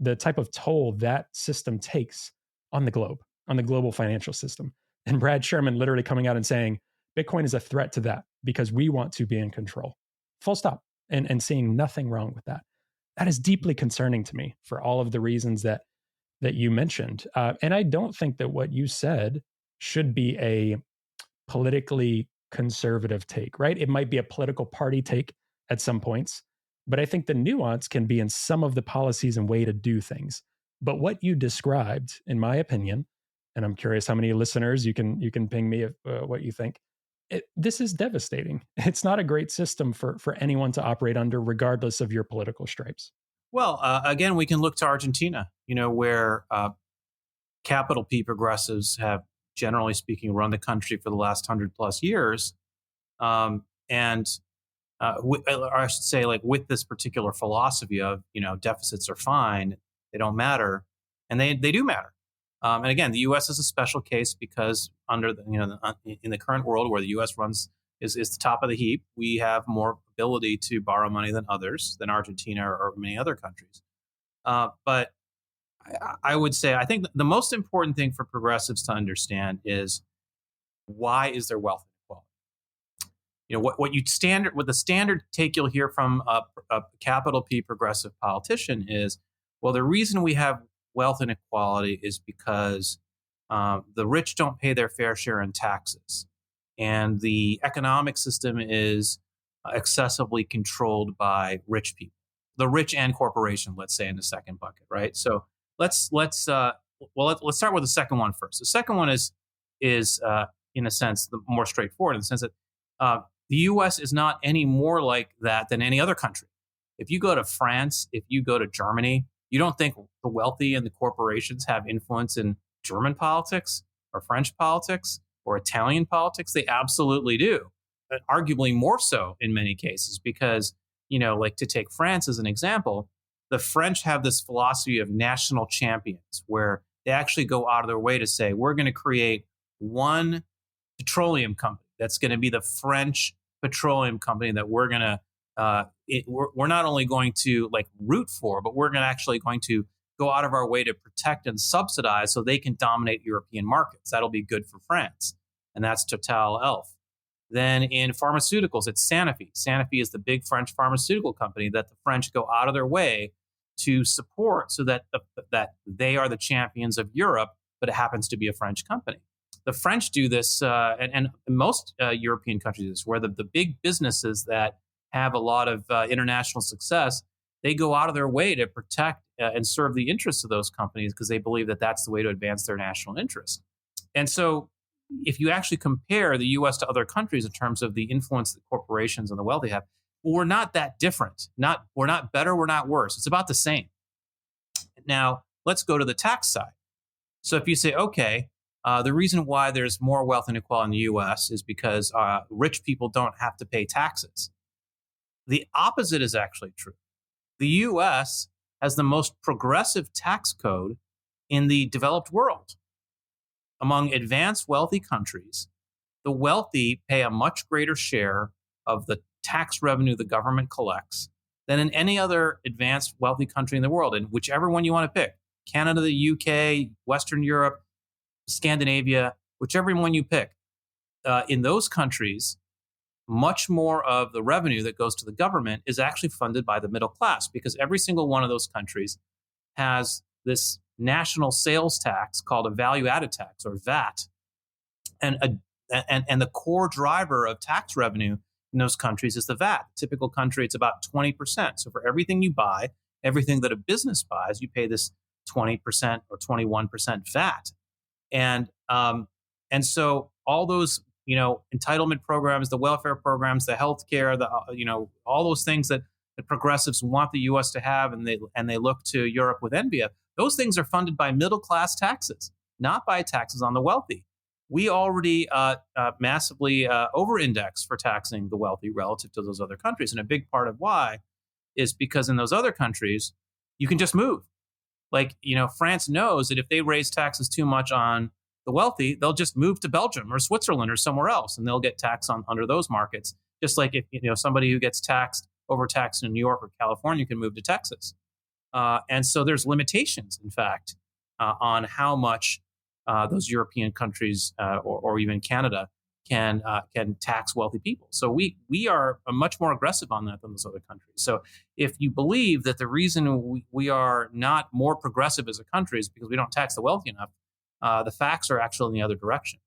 Speaker 1: The type of toll that system takes on the globe, on the global financial system. And Brad Sherman literally coming out and saying, Bitcoin is a threat to that because we want to be in control. Full stop. And seeing nothing wrong with that. That is deeply concerning to me for all of the reasons that you mentioned. And I don't think that what you said should be a politically conservative take, right? It might be a political party take at some points, but I think the nuance can be in some of the policies and way to do things. But what you described, in my opinion, and I'm curious how many listeners you can ping me what you think. This is devastating. It's not a great system for anyone to operate under, regardless of your political stripes.
Speaker 2: Well, again, we can look to Argentina, where capital P progressives have, generally speaking, run the country for the last 100+ years. Or I should say, like, with this particular philosophy of, deficits are fine, they don't matter, and they do matter. And again, the U.S. is a special case because under in the current world where the U.S. is the top of the heap, we have more ability to borrow money than others, than Argentina or many other countries. But I would say, I think the most important thing for progressives to understand is, why is there wealth inequality? What the standard take you'll hear from a capital P progressive politician is, well, the reason we have wealth inequality is because the rich don't pay their fair share in taxes, and the economic system is excessively controlled by rich people, the rich and corporation, let's say, in the second bucket, right? So let's start with the second one first. The second one is in a sense the more straightforward, in the sense that the U.S. is not any more like that than any other country. If you go to France, if you go to Germany, you don't think the wealthy and the corporations have influence in German politics or French politics or Italian politics? They absolutely do, but arguably more so in many cases, because, like, to take France as an example, the French have this philosophy of national champions, where they actually go out of their way to say, we're going to create one petroleum company that's going to be the French petroleum company that we're going to we're not only going to, like, root for, but we're actually going to go out of our way to protect and subsidize so they can dominate European markets. That'll be good for France. And that's Total Elf. Then in pharmaceuticals, it's Sanofi. Sanofi is the big French pharmaceutical company that the French go out of their way to support, so that that they are the champions of Europe, but it happens to be a French company. The French do this, and most European countries do this, where the big businesses that have a lot of international success, they go out of their way to protect and serve the interests of those companies because they believe that that's the way to advance their national interests. And so, if you actually compare the U.S. to other countries in terms of the influence that corporations and the wealthy have, well, we're not that different. We're not better. We're not worse. It's about the same. Now, let's go to the tax side. So, if you say, okay, the reason why there's more wealth inequality in the U.S. is because rich people don't have to pay taxes. The opposite is actually true. The U.S. has the most progressive tax code in the developed world. Among advanced wealthy countries, the wealthy pay a much greater share of the tax revenue the government collects than in any other advanced wealthy country in the world, and whichever one you want to pick. Canada, the UK, Western Europe, Scandinavia, whichever one you pick. In those countries, much more of the revenue that goes to the government is actually funded by the middle class, because every single one of those countries has this national sales tax called a value-added tax, or VAT. And the core driver of tax revenue in those countries is the VAT. Typical country, it's about 20%. So for everything you buy, everything that a business buys, you pay this 20% or 21% VAT. And so all those, entitlement programs, the welfare programs, the healthcare, all those things that the progressives want the U.S. to have, and they look to Europe with envy of, those things are funded by middle class taxes, not by taxes on the wealthy. We already massively over-index for taxing the wealthy relative to those other countries, and a big part of why is because in those other countries you can just move. Like, France knows that if they raise taxes too much on the wealthy, they'll just move to Belgium or Switzerland or somewhere else, and they'll get taxed under those markets. Just like if somebody who gets overtaxed in New York or California can move to Texas. And so there's limitations, in fact, on how much those European countries or even Canada can tax wealthy people. So we are much more aggressive on that than those other countries. So if you believe that the reason we are not more progressive as a country is because we don't tax the wealthy enough, the facts are actually in the other direction.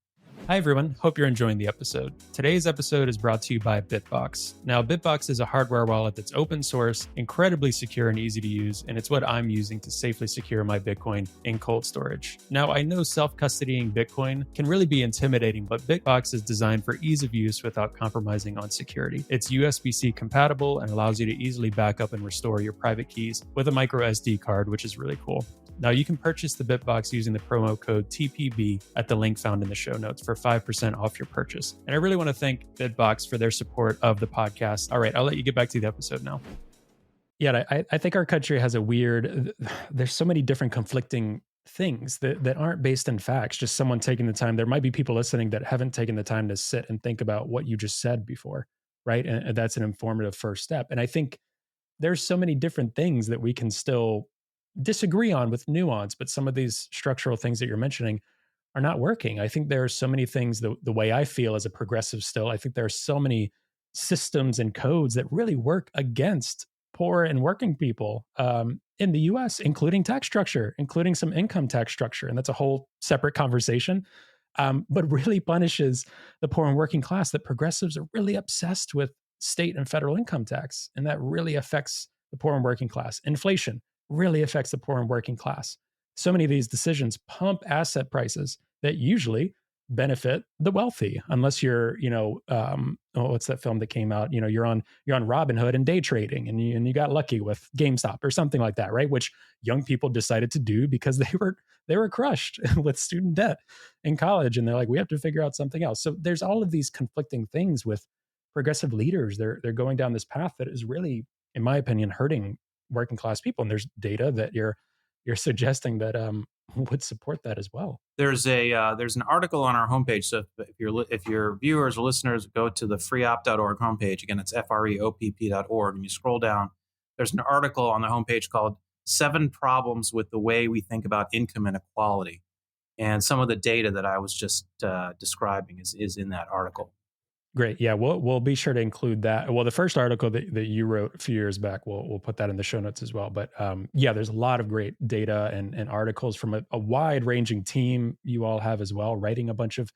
Speaker 1: Hi, everyone. Hope you're enjoying the episode. Today's episode is brought to you by Bitbox. Now, Bitbox is a hardware wallet that's open source, incredibly secure and easy to use, and it's what I'm using to safely secure my Bitcoin in cold storage. Now, I know self-custodying Bitcoin can really be intimidating, but Bitbox is designed for ease of use without compromising on security. It's USB-C compatible and allows you to easily back up and restore your private keys with a micro SD card, which is really cool. Now, you can purchase the Bitbox using the promo code TPB at the link found in the show notes for 5% off your purchase. And I really want to thank Bitbox for their support of the podcast. All right, I'll let you get back to the episode now. Yeah, I think our country has there's so many different conflicting things that aren't based in facts, just someone taking the time. There might be people listening that haven't taken the time to sit and think about what you just said before, right? And that's an informative first step. And I think there's so many different things that we can still disagree on with nuance, but some of these structural things that you're mentioning are not working. I think there are so many things, the way I feel as a progressive still, I think there are so many systems and codes that really work against poor and working people in the US, including tax structure, including some income tax structure. And that's a whole separate conversation, but really punishes the poor and working class. That progressives are really obsessed with state and federal income tax. And that really affects the poor and working class. Inflation really affects the poor and working class. So many of these decisions pump asset prices that usually benefit the wealthy, unless you're, what's that film that came out? You're on Robinhood and day trading, and you got lucky with GameStop or something like that, right? Which young people decided to do because they were crushed with student debt in college, and they're like, we have to figure out something else. So there's all of these conflicting things with progressive leaders. They're going down this path that is really, in my opinion, hurting working class people. And there's data that you're suggesting that would support that as well.
Speaker 2: There's an article on our homepage. So if your viewers or listeners go to the freeop.org homepage, again, it's freopp.org, and you scroll down, there's an article on the homepage called 7 Problems with the Way We Think About Income Inequality. And some of the data that I was just describing is in that article.
Speaker 1: Great. Yeah, we'll be sure to include that. Well, the first article that you wrote a few years back, we'll put that in the show notes as well. But yeah, there's a lot of great data and articles from a wide ranging team you all have as well, writing a bunch of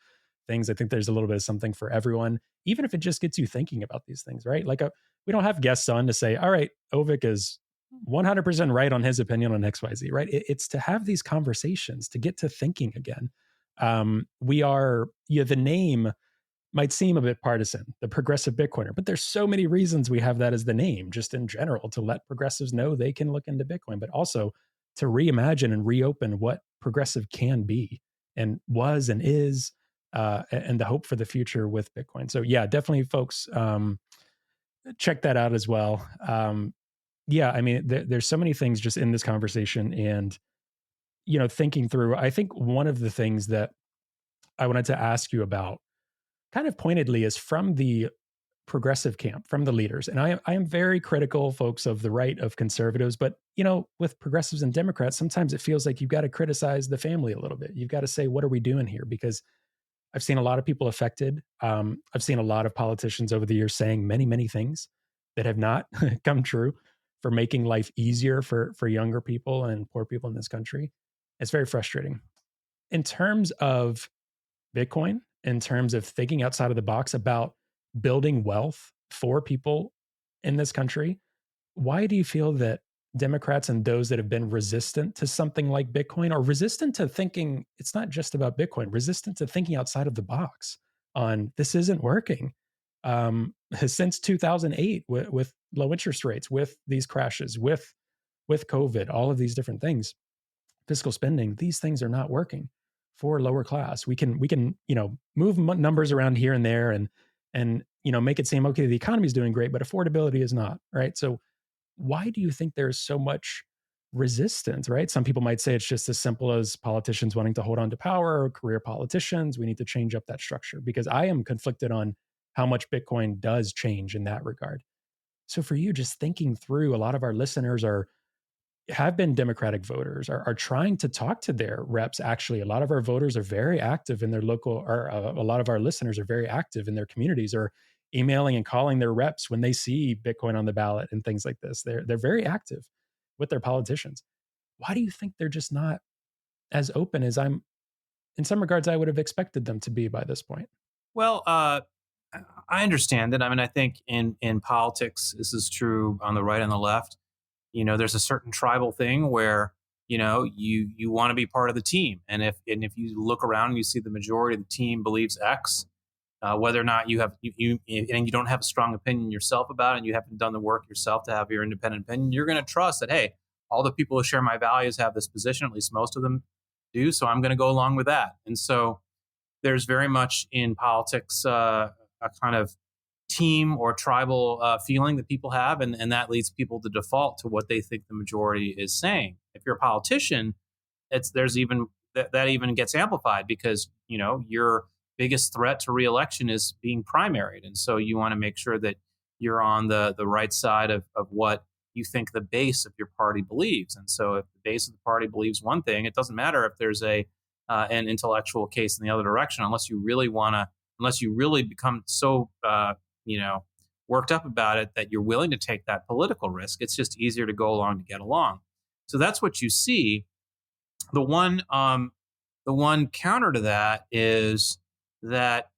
Speaker 1: things. I think there's a little bit of something for everyone, even if it just gets you thinking about these things, right? Like we don't have guests on to say, all right, Avik is 100% right on his opinion on XYZ, right? It's to have these conversations, to get to thinking again. We are, the name might seem a bit partisan, the progressive Bitcoiner, but there's so many reasons we have that as the name, just in general, to let progressives know they can look into Bitcoin, but also to reimagine and reopen what progressive can be and was and is, and the hope for the future with Bitcoin. So yeah, definitely, folks, check that out as well. Yeah, I mean, there's so many things just in this conversation, and thinking through. I think one of the things that I wanted to ask you about kind of pointedly is from the progressive camp, from the leaders. And I am very critical, folks, of the right of conservatives. But, with progressives and Democrats, sometimes it feels like you've got to criticize the family a little bit. You've got to say, what are we doing here? Because I've seen a lot of people affected. I've seen a lot of politicians over the years saying many, many things that have not come true for making life easier for younger people and poor people in this country. It's very frustrating. In terms of Bitcoin, in terms of thinking outside of the box about building wealth for people in this country, why do you feel that Democrats and those that have been resistant to something like Bitcoin, or resistant to thinking it's not just about Bitcoin, resistant to thinking outside of the box on this isn't working, since 2008 with low interest rates, with these crashes, with COVID, all of these different things, fiscal spending, these things are not working for lower class. We can move numbers around here and there and make it seem okay, the economy is doing great, but affordability is not, right? So why do you think there's so much resistance, right? Some people might say it's just as simple as politicians wanting to hold on to power, or career politicians. We need to change up that structure, because I am conflicted on how much Bitcoin does change in that regard. So for you, just thinking through, a lot of our listeners have been Democratic voters, are trying to talk to their reps. Actually, a lot of our voters are very active in their local, or a lot of our listeners are very active in their communities, or emailing and calling their reps when they see Bitcoin on the ballot and things like this. They're very active with their politicians. Why do you think they're just not as open as in some regards, I would have expected them to be by this point?
Speaker 2: Well, I understand it. I mean, I think in politics, this is true on the right and the left. There's a certain tribal thing where you want to be part of the team, and if you look around and you see the majority of the team believes X, whether or not you have you and you don't have a strong opinion yourself about it, and you haven't done the work yourself to have your independent opinion, you're going to trust that, hey, all the people who share my values have this position, at least most of them do, so I'm going to go along with that. And so there's very much in politics a kind of team or tribal feeling that people have, and that leads people to default to what they think the majority is saying. If you're a politician, there's even that even gets amplified, because your biggest threat to reelection is being primaried, and so you want to make sure that you're on the right side of what you think the base of your party believes. And so if the base of the party believes one thing, it doesn't matter if there's an intellectual case in the other direction, unless you really become so worked up about it that you're willing to take that political risk. It's just easier to go along to get along. So that's what you see. The one counter to that is that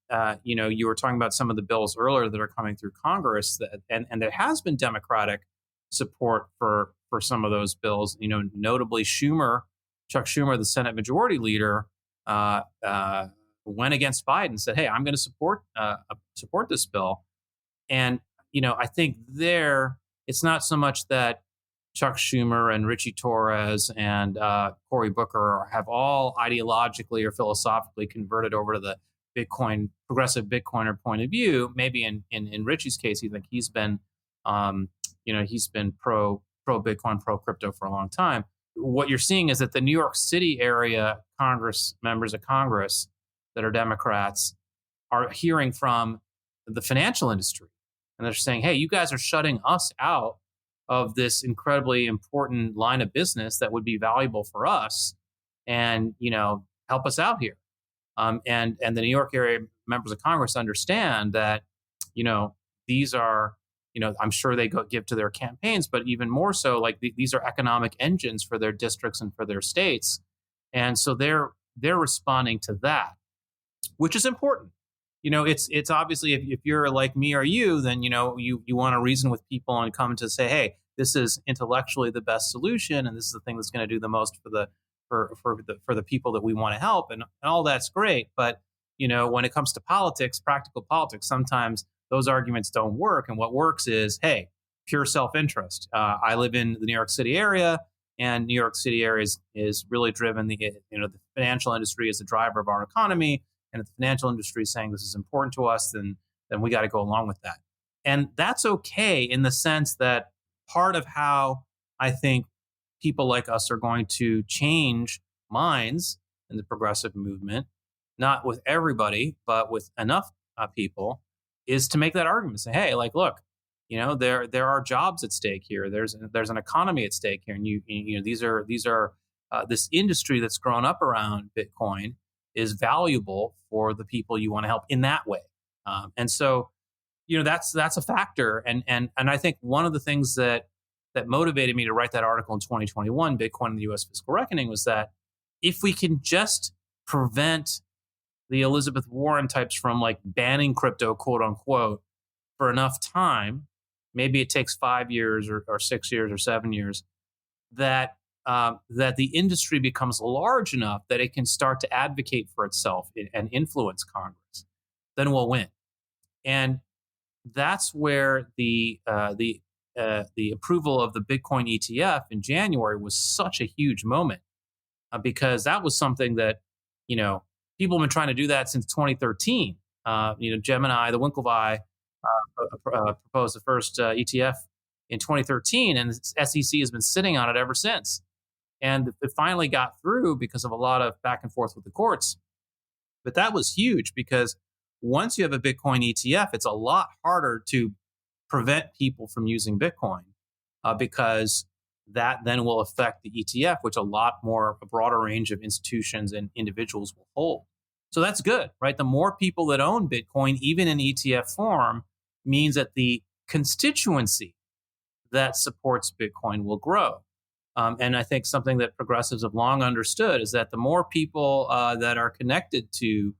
Speaker 2: you were talking about some of the bills earlier that are coming through Congress, and there has been Democratic support for some of those bills. Notably Chuck Schumer, the Senate Majority Leader, went against Biden and said, "Hey, I'm going to support this bill." And I think it's not so much that Chuck Schumer and Richie Torres and Cory Booker have all ideologically or philosophically converted over to the progressive Bitcoiner point of view. Maybe in Richie's case, you think he's been pro Bitcoin, pro crypto for a long time. What you're seeing is that the New York City area members of Congress that are Democrats are hearing from the financial industry, and they're saying, "Hey, you guys are shutting us out of this incredibly important line of business that would be valuable for us, and help us out here." And the New York area members of Congress understand that, these are, I'm sure they give to their campaigns, but even more so, like these are economic engines for their districts and for their states. And so they're responding to that, which is important. It's obviously if you're like me or you, then you want to reason with people and come to say, hey, this is intellectually the best solution, and this is the thing that's going to do the most for the people that we want to help, and all that's great. But when it comes to politics, practical politics, sometimes those arguments don't work. And what works is, hey, pure self-interest. I live in the New York City area, and New York City area is really driven. The financial industry is the driver of our economy. And if the financial industry is saying this is important to us, then we got to go along with that. And that's okay in the sense that part of how I think people like us are going to change minds in the progressive movement, not with everybody, but with enough people, is to make that argument. Say, hey, like, look, there are jobs at stake here. There's an economy at stake here, and these are this industry that's grown up around Bitcoin is valuable for the people you want to help in that way. And so, that's a factor. And I think one of the things that motivated me to write that article in 2021, Bitcoin and the U.S. Fiscal Reckoning, was that if we can just prevent the Elizabeth Warren types from like banning crypto, quote unquote, for enough time, maybe it takes 5 years or 6 years or 7 years, that the industry becomes large enough that it can start to advocate for itself and influence Congress, then we'll win. And that's where the approval of the Bitcoin ETF in January was such a huge moment, because that was something that people have been trying to do that since 2013. Gemini, the Winklevi, proposed the first ETF in 2013, and the SEC has been sitting on it ever since. And it finally got through because of a lot of back and forth with the courts. But that was huge, because once you have a Bitcoin ETF, it's a lot harder to prevent people from using Bitcoin, because that then will affect the ETF, which a broader range of institutions and individuals will hold. So that's good, right? The more people that own Bitcoin, even in ETF form, means that the constituency that supports Bitcoin will grow. And I think something that progressives have long understood is that the more people that are connected to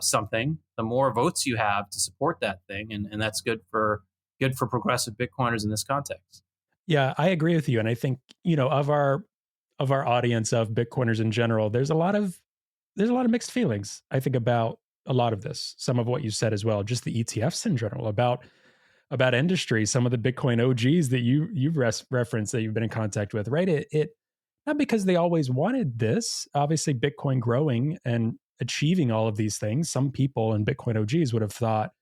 Speaker 2: something, the more votes you have to support that thing, and that's good for progressive Bitcoiners in this context.
Speaker 1: Yeah, I agree with you, and I think of our audience of Bitcoiners in general, there's a lot of mixed feelings. I think about a lot of this, some of what you said as well, just the ETFs in general, about industry, some of the Bitcoin OGs that you've referenced that you've been in contact with, right? It not because they always wanted this. Obviously, Bitcoin growing and achieving all of these things, some people in Bitcoin OGs would have thought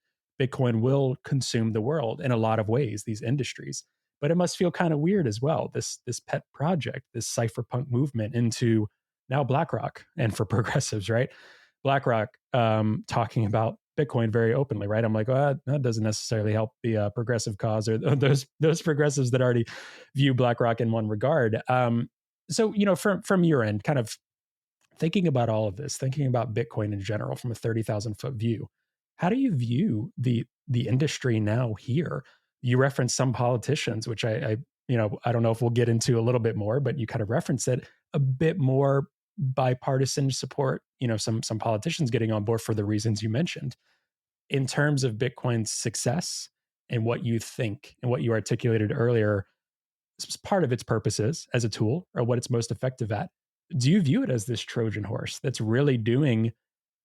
Speaker 1: Bitcoin will consume the world in a lot of ways, these industries. But it must feel kind of weird as well, this pet project, this cypherpunk movement into now BlackRock, and for progressives, right? BlackRock talking about Bitcoin very openly, right? I'm like, well, that doesn't necessarily help the progressive cause, or those progressives that already view BlackRock in one regard. So, from your end, kind of thinking about all of this, thinking about Bitcoin in general from a 30,000-foot view, how do you view the industry now here? You referenced some politicians, which I don't know if we'll get into a little bit more, but you kind of referenced it, a bit more bipartisan support, some politicians getting on board for the reasons you mentioned. In terms of Bitcoin's success and what you think and what you articulated earlier, part of its purposes as a tool, or what it's most effective at, do you view it as this Trojan horse that's really doing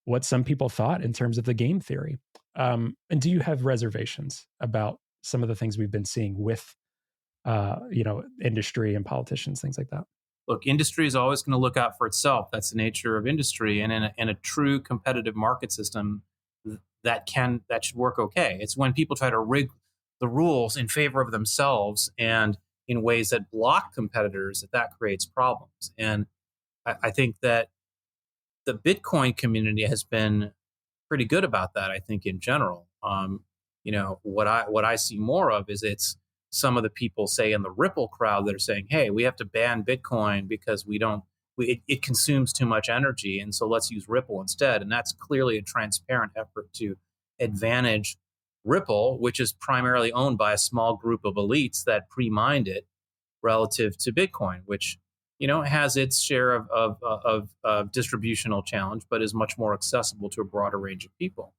Speaker 1: what some people thought in terms of the game theory? And do you have reservations about some of the things we've been seeing with industry and politicians, things like that?
Speaker 2: Look, industry is always going to look out for itself. That's the nature of industry. And in a true competitive market system, that should work okay. It's when people try to rig the rules in favor of themselves and in ways that block competitors that creates problems. And I think that the Bitcoin community has been pretty good about that, I think, in general. What I see more of is it's some of the people, say, in the Ripple crowd that are saying, hey, we have to ban Bitcoin because we don't it consumes too much energy, and so let's use Ripple instead. And that's clearly a transparent effort to advantage Ripple, which is primarily owned by a small group of elites that pre-mined it relative to Bitcoin, which has its share of distributional challenge, but is much more accessible to a broader range of people.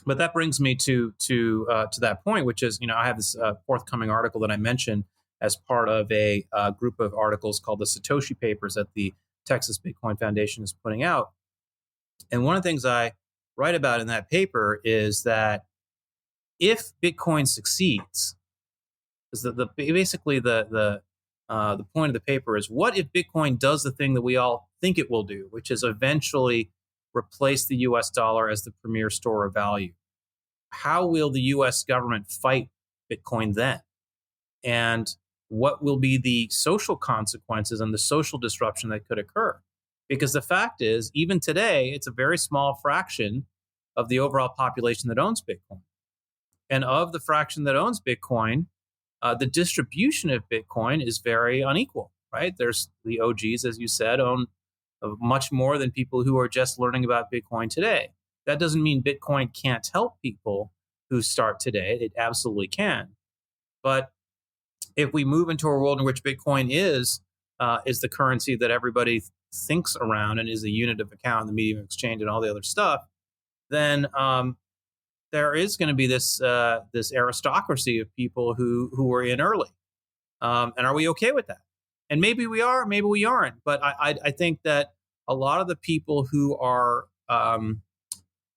Speaker 2: But that brings me to that point, which is, I have this forthcoming article that I mentioned as part of a group of articles called the Satoshi Papers that the Texas Bitcoin Foundation is putting out. And one of the things I write about in that paper is that if Bitcoin succeeds, is basically the point of the paper is, what if Bitcoin does the thing that we all think it will do, which is eventually replace the US dollar as the premier store of value? How will the US government fight Bitcoin then? And what will be the social consequences and the social disruption that could occur? Because the fact is, even today, it's a very small fraction of the overall population that owns Bitcoin. And of the fraction that owns Bitcoin, the distribution of Bitcoin is very unequal, right? There's the OGs, as you said, own much more than people who are just learning about Bitcoin today. That doesn't mean Bitcoin can't help people who start today. It absolutely can. But if we move into a world in which Bitcoin is the currency that everybody thinks around and is a unit of account, the medium of exchange, and all the other stuff, then there is going to be this aristocracy of people who were in early. And are we okay with that? And maybe we are, maybe we aren't. But I think that a lot of the people who are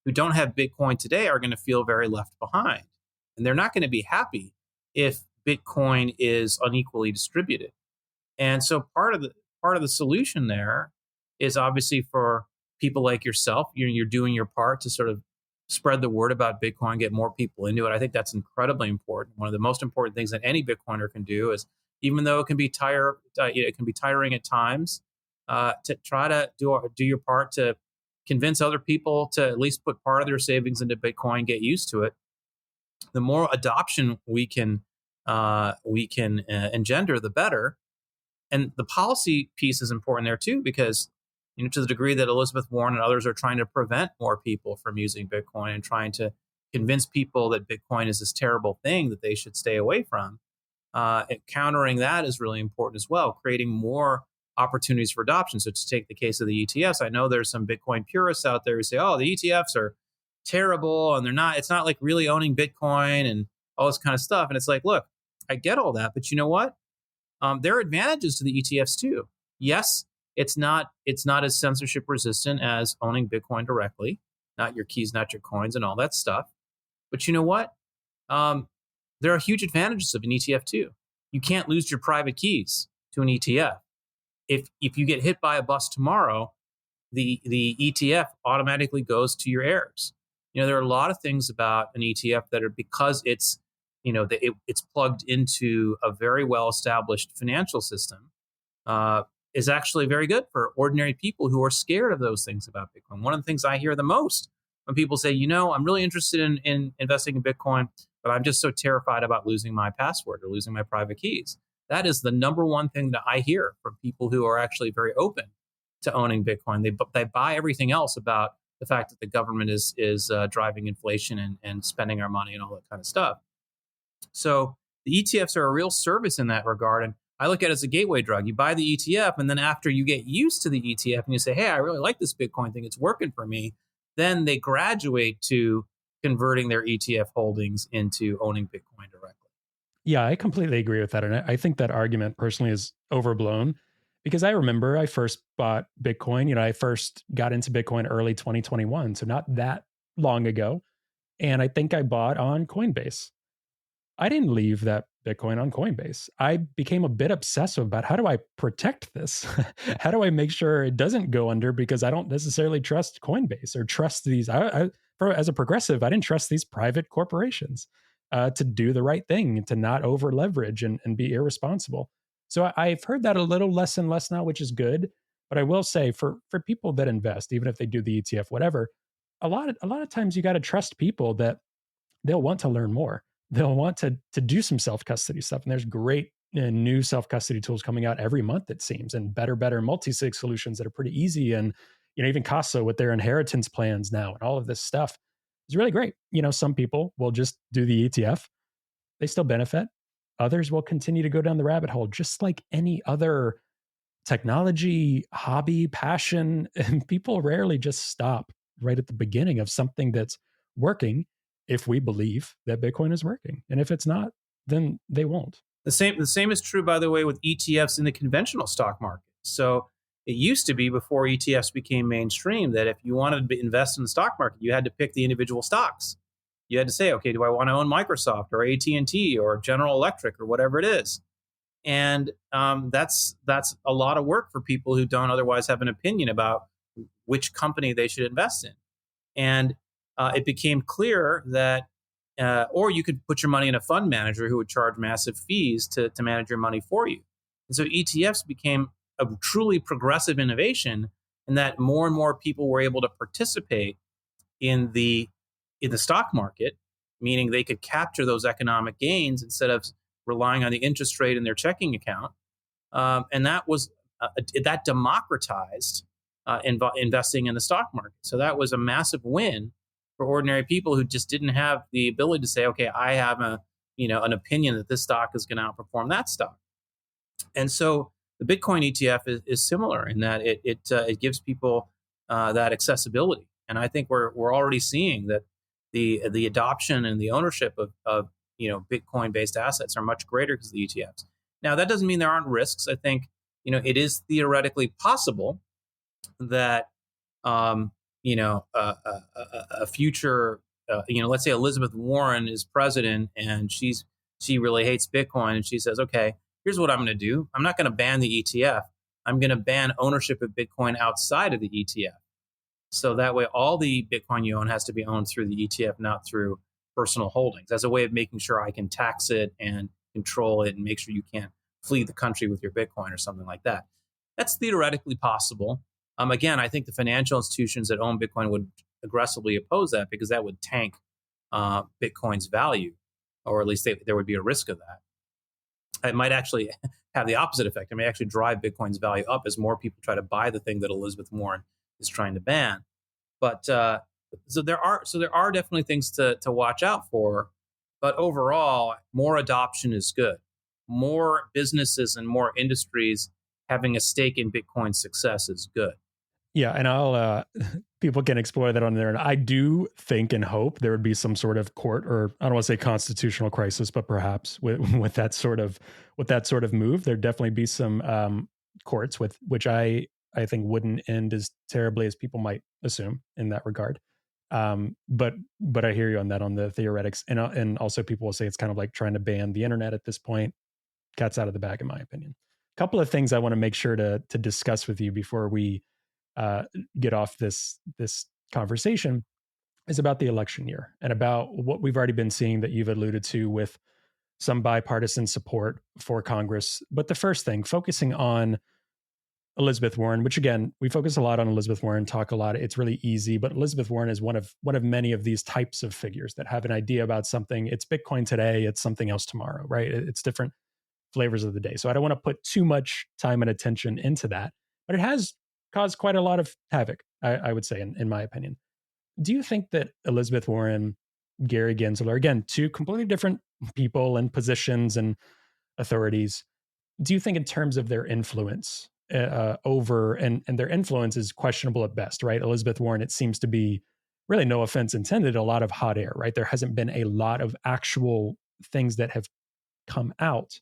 Speaker 2: who don't have Bitcoin today are going to feel very left behind, and they're not going to be happy if Bitcoin is unequally distributed. And so part of the solution there is obviously for people like yourself. You're doing your part to sort of spread the word about Bitcoin, get more people into it. I think that's incredibly important. One of the most important things that any Bitcoiner can do is, even though it can be tiring at times, to try to do your part to convince other people to at least put part of their savings into Bitcoin, get used to it. The more adoption we can engender, the better. And the policy piece is important there too, because to the degree that Elizabeth Warren and others are trying to prevent more people from using Bitcoin and trying to convince people that Bitcoin is this terrible thing that they should stay away from, countering that is really important as well, creating more opportunities for adoption. So to take the case of the ETFs, I know there's some Bitcoin purists out there who say, oh, the ETFs are terrible and it's not like really owning Bitcoin and all this kind of stuff. And it's like, look, I get all that, but you know what? There are advantages to the ETFs too. Yes, it's not as censorship resistant as owning Bitcoin directly, not your keys, not your coins, and all that stuff. But you know what? There are huge advantages of an ETF too. You can't lose your private keys to an ETF. If you get hit by a bus tomorrow, the ETF automatically goes to your heirs. There are a lot of things about an ETF that are, because it's it's plugged into a very well established financial system, is actually very good for ordinary people who are scared of those things about Bitcoin. One of the things I hear the most when people say, I'm really interested in investing in Bitcoin, but I'm just so terrified about losing my password or losing my private keys. That is the number one thing that I hear from people who are actually very open to owning Bitcoin. They buy everything else about the fact that the government is driving inflation and spending our money and all that kind of stuff. So the ETFs are a real service in that regard. And I look at it as a gateway drug. You buy the ETF, and then after you get used to the ETF and you say, hey, I really like this Bitcoin thing, it's working for me, then they graduate to converting their ETF holdings into owning Bitcoin directly.
Speaker 1: Yeah, I completely agree with that. And I think that argument personally is overblown, because I remember I first bought Bitcoin. I first got into Bitcoin early 2021, so not that long ago. And I think I bought on Coinbase. I didn't leave that Bitcoin on Coinbase. I became a bit obsessive about, how do I protect this? How do I make sure it doesn't go under? Because I don't necessarily trust Coinbase or trust these. As a progressive, I didn't trust these private corporations to do the right thing, to not over leverage and be irresponsible. So I've heard that a little less and less now, which is good. But I will say, for people that invest, even if they do the ETF, whatever, a lot of times you got to trust people that they'll want to learn more. They'll want to do some self-custody stuff. And there's great new self-custody tools coming out every month, it seems, and better multi-sig solutions that are pretty easy. And, even Casa with their inheritance plans now and all of this stuff is really great. Some people will just do the ETF. They still benefit. Others will continue to go down the rabbit hole, just like any other technology, hobby, passion. And people rarely just stop right at the beginning of something that's working if we believe that Bitcoin is working. And if it's not, then they won't.
Speaker 2: The same is true, by the way, with ETFs in the conventional stock market. So it used to be, before ETFs became mainstream, that if you wanted to invest in the stock market, you had to pick the individual stocks. You had to say, okay, do I want to own Microsoft or AT&T or General Electric or whatever it is? And that's a lot of work for people who don't otherwise have an opinion about which company they should invest in. And it became clear that, or you could put your money in a fund manager who would charge massive fees to manage your money for you. And so ETFs became a truly progressive innovation, in that more and more people were able to participate in the stock market, meaning they could capture those economic gains instead of relying on the interest rate in their checking account. And that democratized investing in the stock market. So that was a massive win for ordinary people who just didn't have the ability to say, okay, I have an opinion that this stock is going to outperform that stock. And so the Bitcoin ETF is similar in that it gives people that accessibility. And I think we're already seeing that the adoption and the ownership of Bitcoin based assets are much greater because of the ETFs. Now, that doesn't mean there aren't risks. I think it is theoretically possible that a future let's say Elizabeth Warren is president and she really hates Bitcoin, and she says, okay, here's what I'm going to do. I'm not going to ban the ETF. I'm going to ban ownership of Bitcoin outside of the ETF. So that way, all the Bitcoin you own has to be owned through the ETF, not through personal holdings, as a way of making sure I can tax it and control it and make sure you can't flee the country with your Bitcoin or something like that. That's theoretically possible. Again, I think the financial institutions that own Bitcoin would aggressively oppose that, because that would tank Bitcoin's value, or at least there would be a risk of that. It might actually have the opposite effect. It may actually drive Bitcoin's value up as more people try to buy the thing that Elizabeth Warren is trying to ban. But so there are definitely things to watch out for. But overall, more adoption is good. More businesses and more industries having a stake in Bitcoin's success is good.
Speaker 1: Yeah, and I'll people can explore that on there. And I do think and hope there would be some sort of court, or I don't want to say constitutional crisis, but perhaps with that sort of move, there'd definitely be some courts with which I think wouldn't end as terribly as people might assume in that regard. But I hear you on that, on the theoretics, and also people will say it's kind of like trying to ban the internet at this point. Cat's out of the bag, in my opinion. A couple of things I want to make sure to discuss with you before we get off this conversation is about the election year and about what we've already been seeing that you've alluded to with some bipartisan support for Congress. But the first thing, focusing on Elizabeth Warren, which again, we focus a lot on Elizabeth Warren, talk a lot. It's really easy, but Elizabeth Warren is one of many of these types of figures that have an idea about something. It's Bitcoin today, it's something else tomorrow, right? It's different flavors of the day. So I don't want to put too much time and attention into that, but it has caused quite a lot of havoc, I would say, in my opinion. Do you think that Elizabeth Warren, Gary Gensler, again, two completely different people and positions and authorities, do you think in terms of their influence over, and their influence is questionable at best, right? Elizabeth Warren, it seems to be, really no offense intended, a lot of hot air, right? There hasn't been a lot of actual things that have come out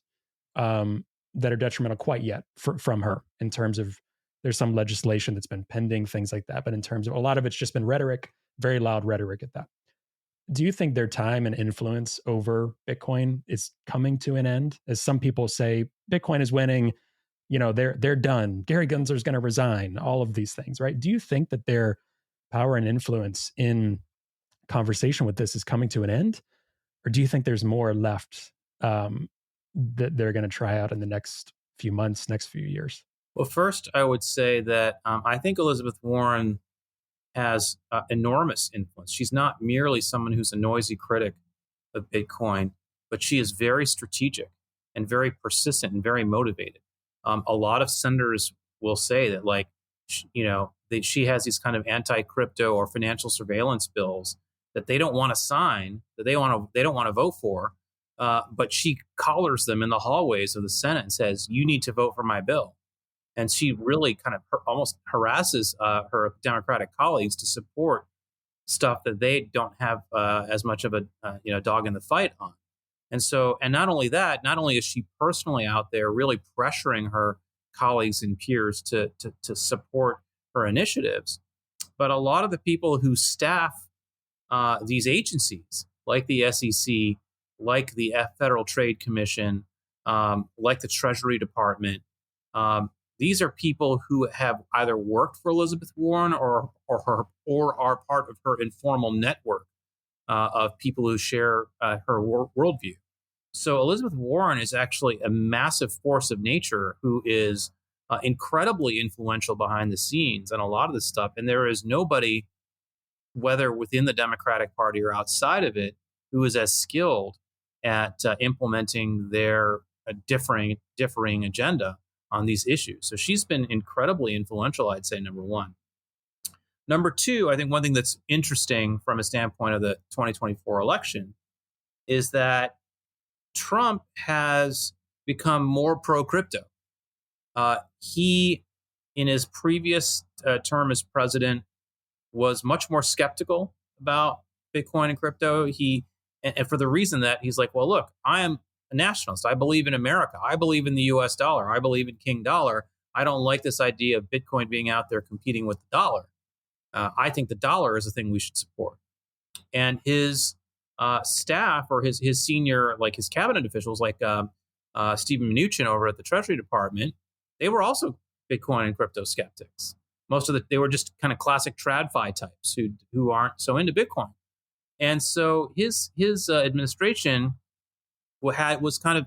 Speaker 1: that are detrimental quite yet from her, in terms of there's some legislation that's been pending, things like that. But in terms of a lot of it's just been rhetoric, very loud rhetoric at that. Do you think their time and influence over Bitcoin is coming to an end? As some people say, Bitcoin is winning, they're done. Gary Gensler's going to resign, all of these things, right? Do you think that their power and influence in conversation with this is coming to an end? Or do you think there's more left that they're going to try out in the next few months, next few years?
Speaker 2: Well, first, I would say that I think Elizabeth Warren has enormous influence. She's not merely someone who's a noisy critic of Bitcoin, but she is very strategic. and very persistent and very motivated. A lot of senators will say that, like, that she has these kind of anti-crypto or financial surveillance bills that they don't want to sign, that they don't want to vote for, but she collars them in the hallways of the Senate and says, "You need to vote for my bill." And she really kind of almost harasses her Democratic colleagues to support stuff that they don't have as much of a dog in the fight on. And so, and not only that, not only is she personally out there really pressuring her colleagues and peers to support her initiatives, but a lot of the people who staff these agencies, like the SEC, like the Federal Trade Commission, like the Treasury Department, these are people who have either worked for Elizabeth Warren or are part of her informal network of people who share her worldview. So Elizabeth Warren is actually a massive force of nature who is incredibly influential behind the scenes on a lot of this stuff. And there is nobody, whether within the Democratic Party or outside of it, who is as skilled at implementing their differing agenda on these issues. So she's been incredibly influential, I'd say, number one. Number two, I think one thing that's interesting from a standpoint of the 2024 election is that Trump has become more pro-crypto. He, in his previous term as president, was much more skeptical about Bitcoin and crypto. And for the reason that he's like, well, look, I am a nationalist. I believe in America. I believe in the US dollar. I believe in King dollar. I don't like this idea of Bitcoin being out there competing with the dollar. I think the dollar is a thing we should support. And his staff, or his senior, like his cabinet officials, like Stephen Mnuchin over at the Treasury Department, they were also Bitcoin and crypto skeptics. They were just kind of classic TradFi types who aren't so into Bitcoin. And so his administration was kind of,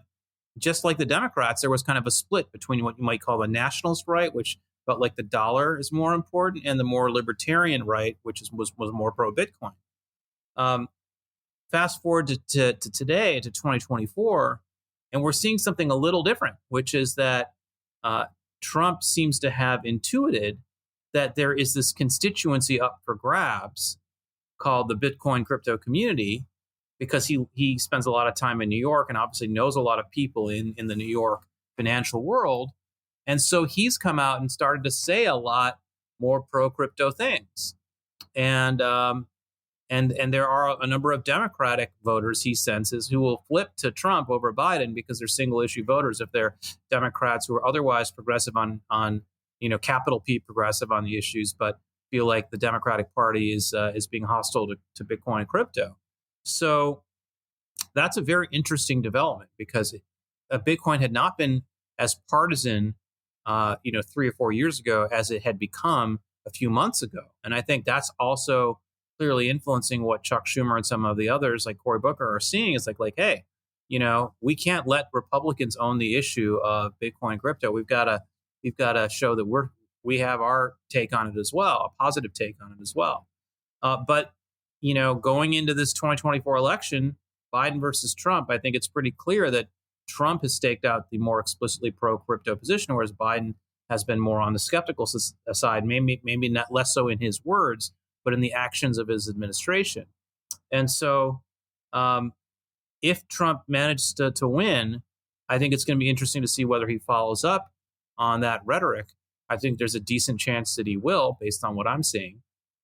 Speaker 2: just like the Democrats, there was kind of a split between what you might call the nationalist right, which felt like the dollar is more important, and the more libertarian right, which was more pro-Bitcoin. Fast forward to today, to 2024, and we're seeing something a little different, which is that Trump seems to have intuited that there is this constituency up for grabs called the Bitcoin crypto community, because he spends a lot of time in New York and obviously knows a lot of people in the New York financial world. And so he's come out and started to say a lot more pro-crypto things. And there are a number of Democratic voters, he senses, who will flip to Trump over Biden because they're single issue voters if they're Democrats who are otherwise progressive on capital P progressive on the issues, but feel like the Democratic Party is being hostile to Bitcoin and crypto. So that's a very interesting development, because Bitcoin had not been as partisan 3 or 4 years ago as it had become a few months ago. And I think that's also clearly influencing what Chuck Schumer and some of the others like Cory Booker are seeing, is like, hey, we can't let Republicans own the issue of Bitcoin and crypto. We've got to show that we have our take on it as well, a positive take on it as well. But going into this 2024 election, Biden versus Trump, I think it's pretty clear that Trump has staked out the more explicitly pro-crypto position, whereas Biden has been more on the skeptical side, maybe not less so in his words, but in the actions of his administration. And so if Trump manages to win, I think it's going to be interesting to see whether he follows up on that rhetoric. I think there's a decent chance that he will, based on what I'm seeing.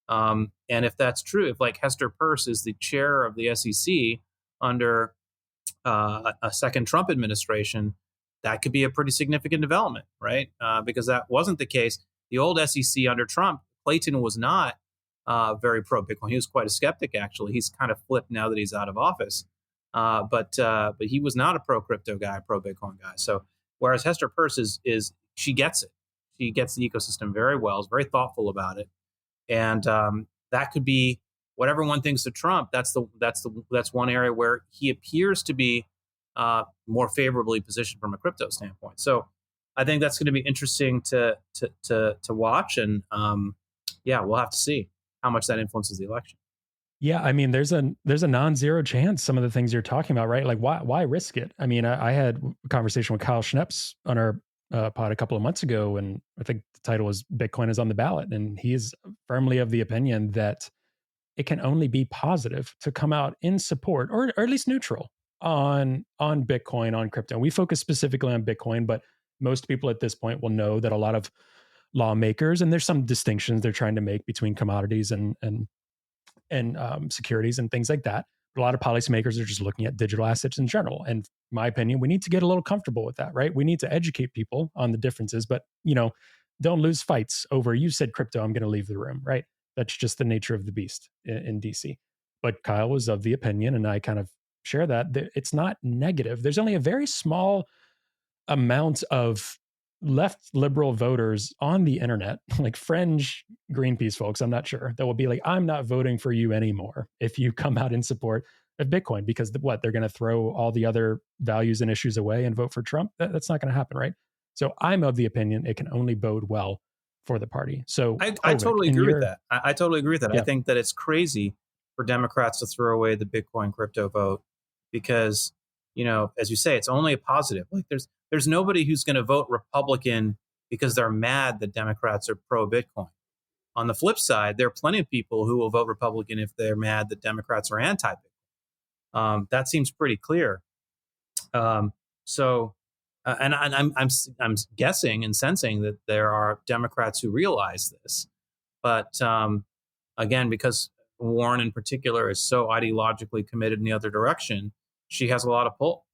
Speaker 2: And if that's true, if like Hester Peirce is the chair of the SEC under a second Trump administration, that could be a pretty significant development, right? Because that wasn't the case. The old SEC under Trump, Clayton was not very pro-Bitcoin. He was quite a skeptic, actually. He's kind of flipped now that he's out of office. But he was not a pro-crypto guy, a pro-Bitcoin guy. So whereas Hester Peirce is she gets it. She gets the ecosystem very well, is very thoughtful about it. And that could be what everyone thinks of Trump. That's one area where he appears to be more favorably positioned from a crypto standpoint. So I think that's going to be interesting to watch. And we'll have to see how much that influences the election.
Speaker 1: Yeah, I mean, there's a non-zero chance some of the things you're talking about, right? Like, why risk it? I mean, I had a conversation with Kyle Schneps on our pod a couple of months ago, and I think the title was "Bitcoin is on the ballot," and he is firmly of the opinion that it can only be positive to come out in support, or at least neutral on Bitcoin, on crypto. We focus specifically on Bitcoin, but most people at this point will know that a lot of lawmakers, and there's some distinctions they're trying to make between commodities and securities and things like that. But a lot of policymakers are just looking at digital assets in general. And in my opinion, we need to get a little comfortable with that, right? We need to educate people on the differences, but don't lose fights over you said crypto, I'm going to leave the room, right? That's just the nature of the beast in DC. But Kyle was of the opinion, and I kind of share that it's not negative. There's only a very small amount of left liberal voters on the internet, like fringe Greenpeace folks, I'm not sure, that will be like, I'm not voting for you anymore if you come out in support of Bitcoin, because they're going to throw all the other values and issues away and vote for Trump. That's not going to happen, right? So I'm of the opinion it can only bode well for the party. So
Speaker 2: I totally agree with that. I totally agree with that.
Speaker 1: Yeah.
Speaker 2: I think that it's crazy for Democrats to throw away the Bitcoin crypto vote because, as you say, it's only a positive. Like there's nobody who's going to vote Republican because they're mad that Democrats are pro Bitcoin. On the flip side, there are plenty of people who will vote Republican if they're mad that Democrats are anti Bitcoin. That seems pretty clear. So, and I'm guessing and sensing that there are Democrats who realize this, but again, because Warren in particular is so ideologically committed in the other direction, she has a lot of pull.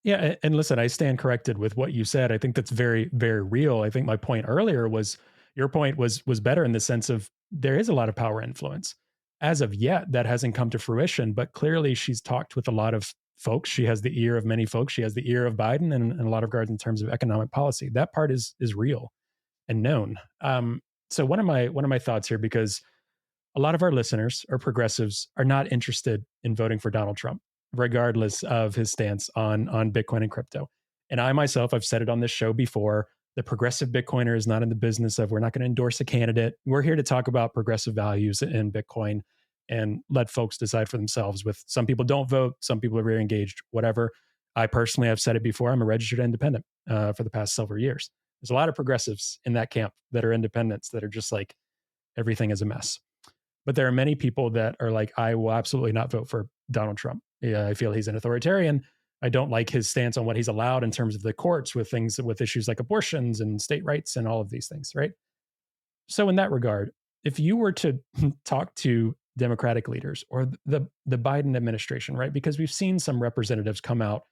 Speaker 1: Yeah, and listen, I stand corrected with what you said. I think that's very, very real. I think my point earlier was your point was better in the sense of there is a lot of power influence. As of yet, that hasn't come to fruition, but clearly she's talked with a lot of folks. She has the ear of many folks. She has the ear of Biden and a lot of regards in terms of economic policy. That part is real and known. So one of my thoughts here, because a lot of our listeners or progressives are not interested in voting for Donald Trump, regardless of his stance on Bitcoin and crypto. And I myself, I've said it on this show before. The progressive Bitcoiner is not in the business of we're not going to endorse a candidate. We're here to talk about progressive values in Bitcoin and let folks decide for themselves. With some people don't vote, some people are very engaged, whatever. I personally have said it before. I'm a registered independent for the past several years. There's a lot of progressives in that camp that are independents that are just like everything is a mess. But there are many people that are like, I will absolutely not vote for Donald Trump. Yeah, I feel he's an authoritarian. I don't like his stance on what he's allowed in terms of the courts with issues like abortions and state rights and all of these things, right? So in that regard, if you were to talk to Democratic leaders or the Biden administration, right? Because we've seen some representatives come out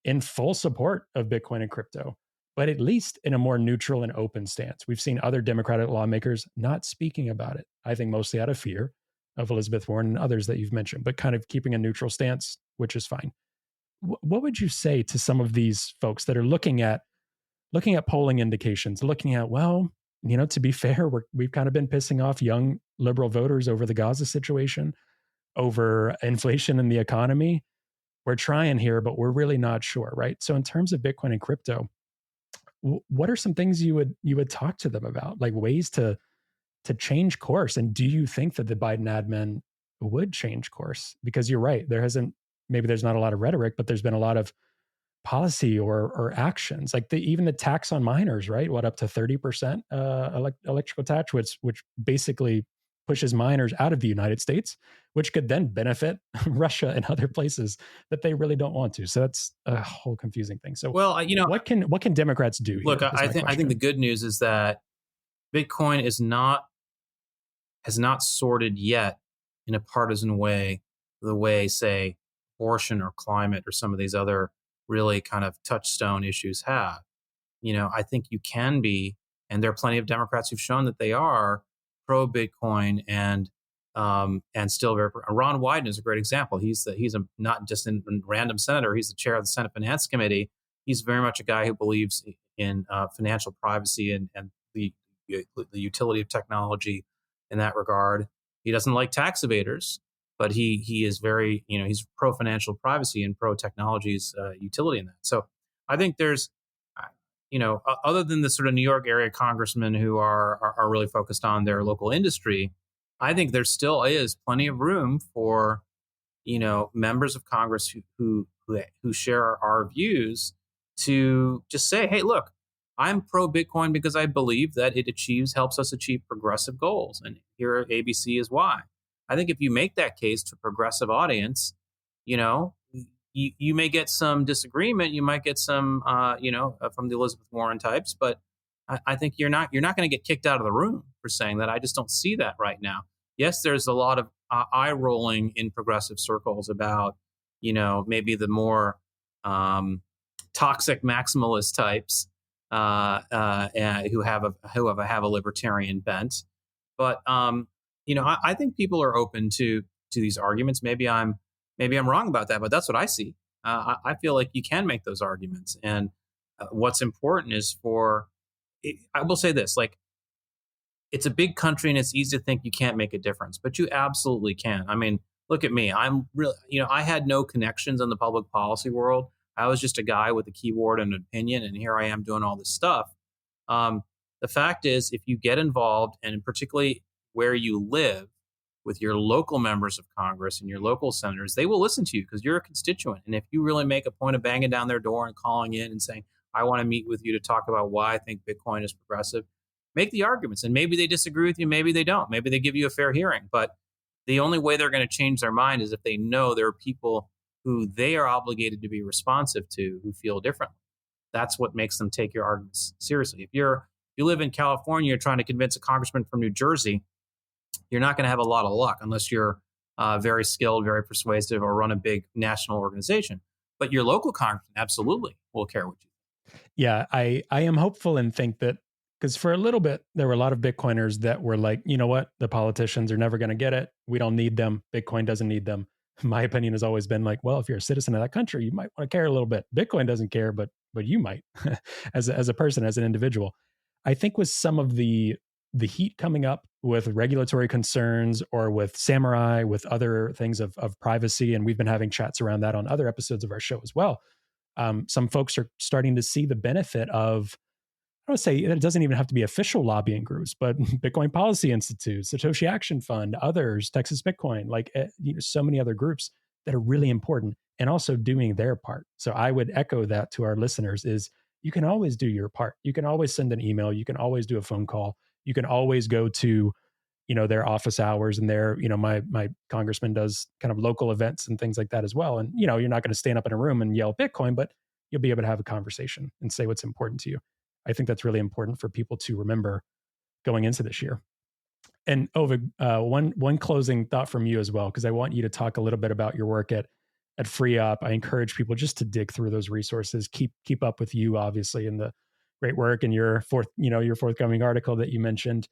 Speaker 1: in full support of Bitcoin and crypto, but at least in a more neutral and open stance. We've seen other Democratic lawmakers not speaking about it, I think mostly out of fear of Elizabeth Warren and others that you've mentioned, but kind of keeping a neutral stance, which is fine. What would you say to some of these folks that are looking at polling indications, looking at, well, to be fair, we've kind of been pissing off young liberal voters over the Gaza situation, over inflation in the economy. We're trying here, but we're really not sure, right? So in terms of Bitcoin and crypto, what are some things you would talk to them about, like ways to change course? And do you think that the Biden admin would change course? Because you're right, maybe there's not a lot of rhetoric, but there's been a lot of policy or actions, like even the tax on miners, right? What, up to 30% electrical tax, which basically pushes miners out of the United States, which could then benefit Russia and other places that they really don't want to. So that's a whole confusing thing. So,
Speaker 2: well,
Speaker 1: what can Democrats do?
Speaker 2: Look,
Speaker 1: here,
Speaker 2: I think the good news is that Bitcoin has not sorted yet in a partisan way, the way, say, abortion or climate or some of these other really kind of touchstone issues have. I think you can be, and there are plenty of Democrats who've shown that they are pro Bitcoin and still very. Ron Wyden is a great example. He's a not just a random senator. He's the chair of the Senate Finance Committee. He's very much a guy who believes in financial privacy and the utility of technology in that regard. He doesn't like tax evaders, but he is very, he's pro financial privacy and pro technology's utility in that. So I think there's, other than the sort of New York area congressmen who are really focused on their local industry, I think there still is plenty of room for, members of Congress who share our views to just say, hey, look, I'm pro Bitcoin because I believe that it helps us achieve progressive goals. And here ABC is why. I think if you make that case to a progressive audience, you know, you may get some disagreement. You might get some, from the Elizabeth Warren types, but I think you're not going to get kicked out of the room for saying that. I just don't see that right now. Yes, there's a lot of eye rolling in progressive circles about, maybe the more toxic maximalist types who have a libertarian bent. But I think people are open to these arguments. Maybe I'm wrong about that, but that's what I see. I feel like you can make those arguments, and what's important is I will say this: like, it's a big country, and it's easy to think you can't make a difference, but you absolutely can. I mean, look at me. I'm really, I had no connections in the public policy world. I was just a guy with a keyboard and an opinion, and here I am doing all this stuff. The fact is, if you get involved, and particularly where you live, with your local members of Congress and your local senators, they will listen to you because you're a constituent. And if you really make a point of banging down their door and calling in and saying, I want to meet with you to talk about why I think Bitcoin is progressive, make the arguments. And maybe they disagree with you, maybe they don't. Maybe they give you a fair hearing. But the only way they're going to change their mind is if they know there are people who they are obligated to be responsive to who feel differently. That's what makes them take your arguments seriously. If you live in California, you're trying to convince a congressman from New Jersey, you're not going to have a lot of luck unless you're very skilled, very persuasive, or run a big national organization. But your local congressman absolutely will care what you think.
Speaker 1: Yeah, I am hopeful and think that, because for a little bit, there were a lot of Bitcoiners that were like, you know what, the politicians are never going to get it. We don't need them. Bitcoin doesn't need them. My opinion has always been like, well, if you're a citizen of that country, you might want to care a little bit. Bitcoin doesn't care, but you might as a person, as an individual. I think with some of the heat coming up with regulatory concerns or with Samurai, with other things of privacy, and we've been having chats around that on other episodes of our show as well. Some folks are starting to see the benefit of, I would say it doesn't even have to be official lobbying groups, but Bitcoin Policy Institute, Satoshi Action Fund, others, Texas Bitcoin, like so many other groups that are really important and also doing their part. So I would echo that to our listeners is you can always do your part. You can always send an email. You can always do a phone call. You can always go to, their office hours and their, my congressman does kind of local events and things like that as well. And, you're not going to stand up in a room and yell Bitcoin, but you'll be able to have a conversation and say what's important to you. I think that's really important for people to remember going into this year. And Avik, one closing thought from you as well, because I want you to talk a little bit about your work at FreeUp. I encourage people just to dig through those resources, keep up with you, obviously, in the great work and your forthcoming article that you mentioned.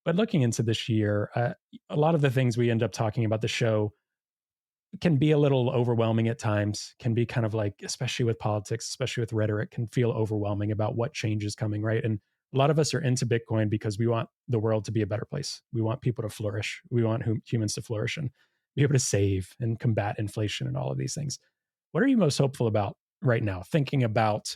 Speaker 1: But looking into this year, a lot of the things we end up talking about the show can be a little overwhelming at times, can be kind of like, especially with politics, especially with rhetoric, can feel overwhelming about what change is coming, right? And a lot of us are into Bitcoin because we want the world to be a better place. We want people to flourish. We want humans to flourish and be able to save and combat inflation and all of these things. What are you most hopeful about right now, thinking about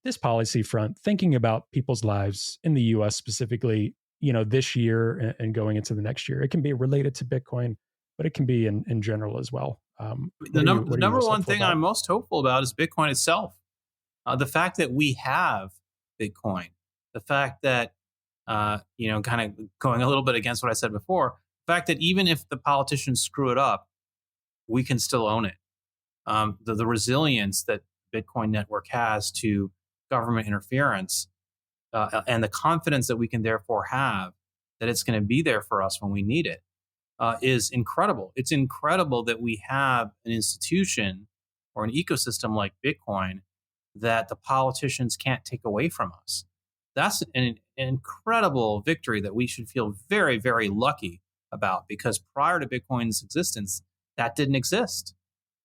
Speaker 1: this policy front, thinking about people's lives in the US specifically, this year and going into the next year? It can be related to Bitcoin, but it can be in general as well.
Speaker 2: The number one thing I'm most hopeful about is Bitcoin itself. The fact that we have Bitcoin, the fact that, kind of going a little bit against what I said before, the fact that even if the politicians screw it up, we can still own it. The resilience that Bitcoin network has to government interference and the confidence that we can therefore have that it's going to be there for us when we need it. Is incredible. It's incredible that we have an institution or an ecosystem like Bitcoin that the politicians can't take away from us. That's an incredible victory that we should feel very, very lucky about, because prior to Bitcoin's existence, that didn't exist.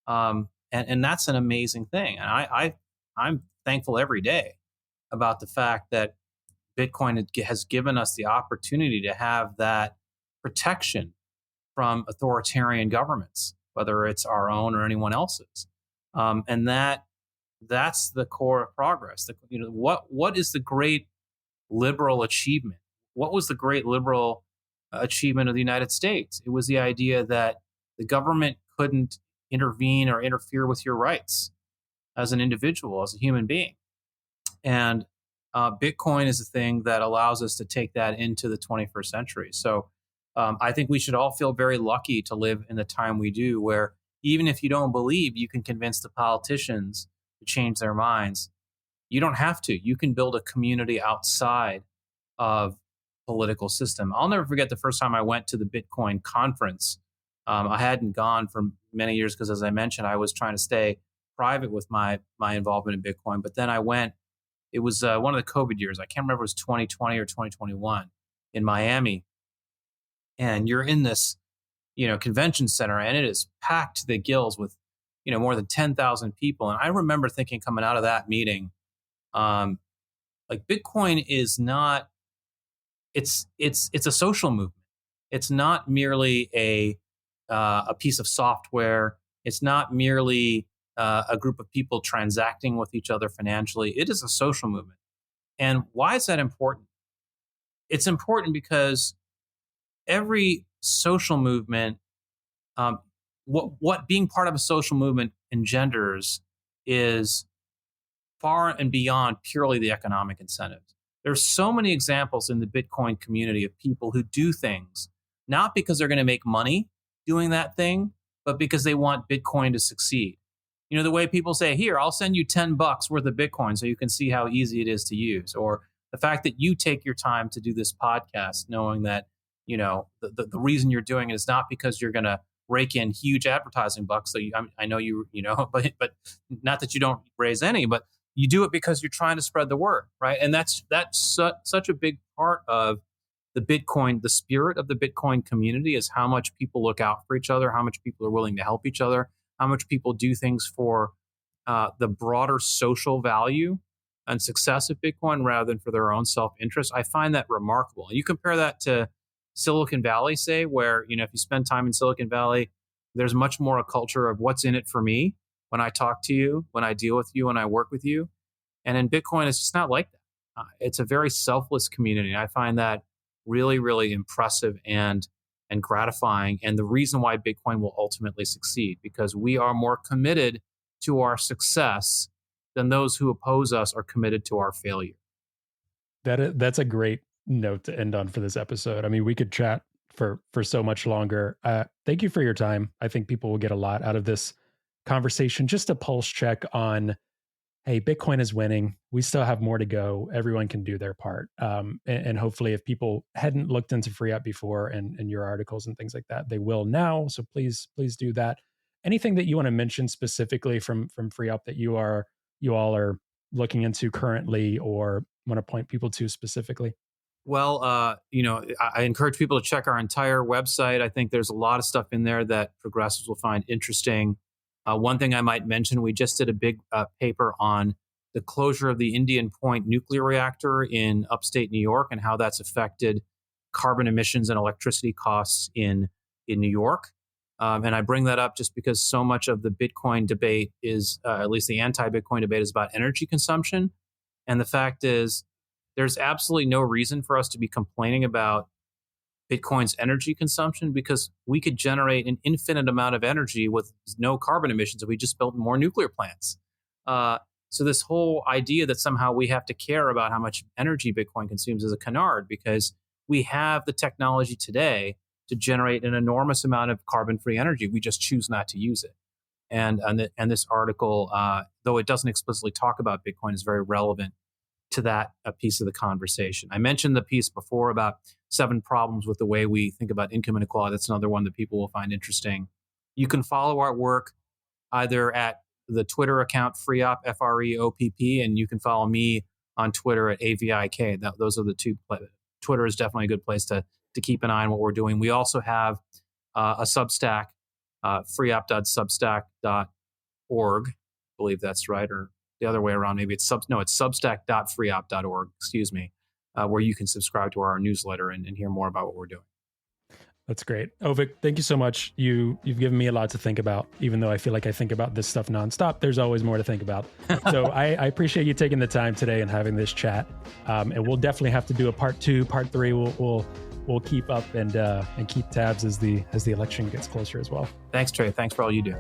Speaker 2: And that's an amazing thing. And I'm thankful every day about the fact that Bitcoin has given us the opportunity to have that protection from authoritarian governments, whether it's our own or anyone else's, and that's the core of progress. What is the great liberal achievement? What was the great liberal achievement of the United States. It was the idea that the government couldn't intervene or interfere with your rights as an individual, as a human being. And Bitcoin is the thing that allows us to take that into the 21st century. So I think we should all feel very lucky to live in the time we do, where even if you don't believe, you can convince the politicians to change their minds. You don't have to. You can build a community outside of political system. I'll never forget the first time I went to the Bitcoin conference. I hadn't gone for many years because, as I mentioned, I was trying to stay private with my involvement in Bitcoin. But then I went. It was one of the COVID years. I can't remember if it was 2020 or 2021 in Miami. And you're in this, convention center, and it is packed to the gills with, more than 10,000 people. And I remember thinking, coming out of that meeting, like, Bitcoin is not. It's a social movement. It's not merely a piece of software. It's not merely a group of people transacting with each other financially. It is a social movement. And why is that important? It's important because every social movement, what being part of a social movement engenders is far and beyond purely the economic incentives. There's so many examples in the Bitcoin community of people who do things, not because they're going to make money doing that thing, but because they want Bitcoin to succeed. The way people say, here, I'll send you $10 worth of Bitcoin so you can see how easy it is to use. Or the fact that you take your time to do this podcast, knowing that, the reason you're doing it is not because you're going to rake in huge advertising bucks. So I know but not that you don't raise any, but you do it because you're trying to spread the word, right? And that's such a big part of the spirit of the Bitcoin community is how much people look out for each other, how much people are willing to help each other, how much people do things for the broader social value and success of Bitcoin rather than for their own self-interest. I find that remarkable. And you compare that to Silicon Valley, say, where, if you spend time in Silicon Valley, there's much more a culture of what's in it for me when I talk to you, when I deal with you, when I work with you. And in Bitcoin, it's just not like that. It's a very selfless community. I find that really, really impressive and gratifying. And the reason why Bitcoin will ultimately succeed, because we are more committed to our success than those who oppose us are committed to our failure.
Speaker 1: That's a great note to end on for this episode. I mean, we could chat for so much longer. Thank you for your time. I think people will get a lot out of this conversation. Just a pulse check on, hey, Bitcoin is winning. We still have more to go. Everyone can do their part. And hopefully if people hadn't looked into Free Up before and your articles and things like that, they will now. So please do that. Anything that you want to mention specifically from Free Up that you all are looking into currently or want to point people to specifically?
Speaker 2: Well, I encourage people to check our entire website. I think there's a lot of stuff in there that progressives will find interesting. One thing I might mention, we just did a big paper on the closure of the Indian Point nuclear reactor in upstate New York and how that's affected carbon emissions and electricity costs in New York. And I bring that up just because so much of the Bitcoin debate is, at least the anti-Bitcoin debate, is about energy consumption. And the fact is, there's absolutely no reason for us to be complaining about Bitcoin's energy consumption because we could generate an infinite amount of energy with no carbon emissions if we just built more nuclear plants. So this whole idea that somehow we have to care about how much energy Bitcoin consumes is a canard because we have the technology today to generate an enormous amount of carbon-free energy. We just choose not to use it. And this article, though it doesn't explicitly talk about Bitcoin, is very relevant to that piece of the conversation. I mentioned the piece before about 7 problems with the way we think about income inequality. That's another one that people will find interesting. You can follow our work either at the Twitter account FreeOpp, FREOPP, and you can follow me on Twitter at AVIK. Those are the two. Twitter is definitely a good place to keep an eye on what we're doing. We also have a Substack, freeop.substack.org. I believe that's right, or the other way around. Maybe it's substack.freeop.org, where you can subscribe to our newsletter and hear more about what we're doing.
Speaker 1: That's great. Avik, thank you so much. You've given me a lot to think about, even though I feel like I think about this stuff nonstop. There's always more to think about. So I appreciate you taking the time today and having this chat. And we'll definitely have to do a part 2, part 3. We'll we'll keep up and keep tabs as the election gets closer as well.
Speaker 2: Thanks, Trey. Thanks for all you do.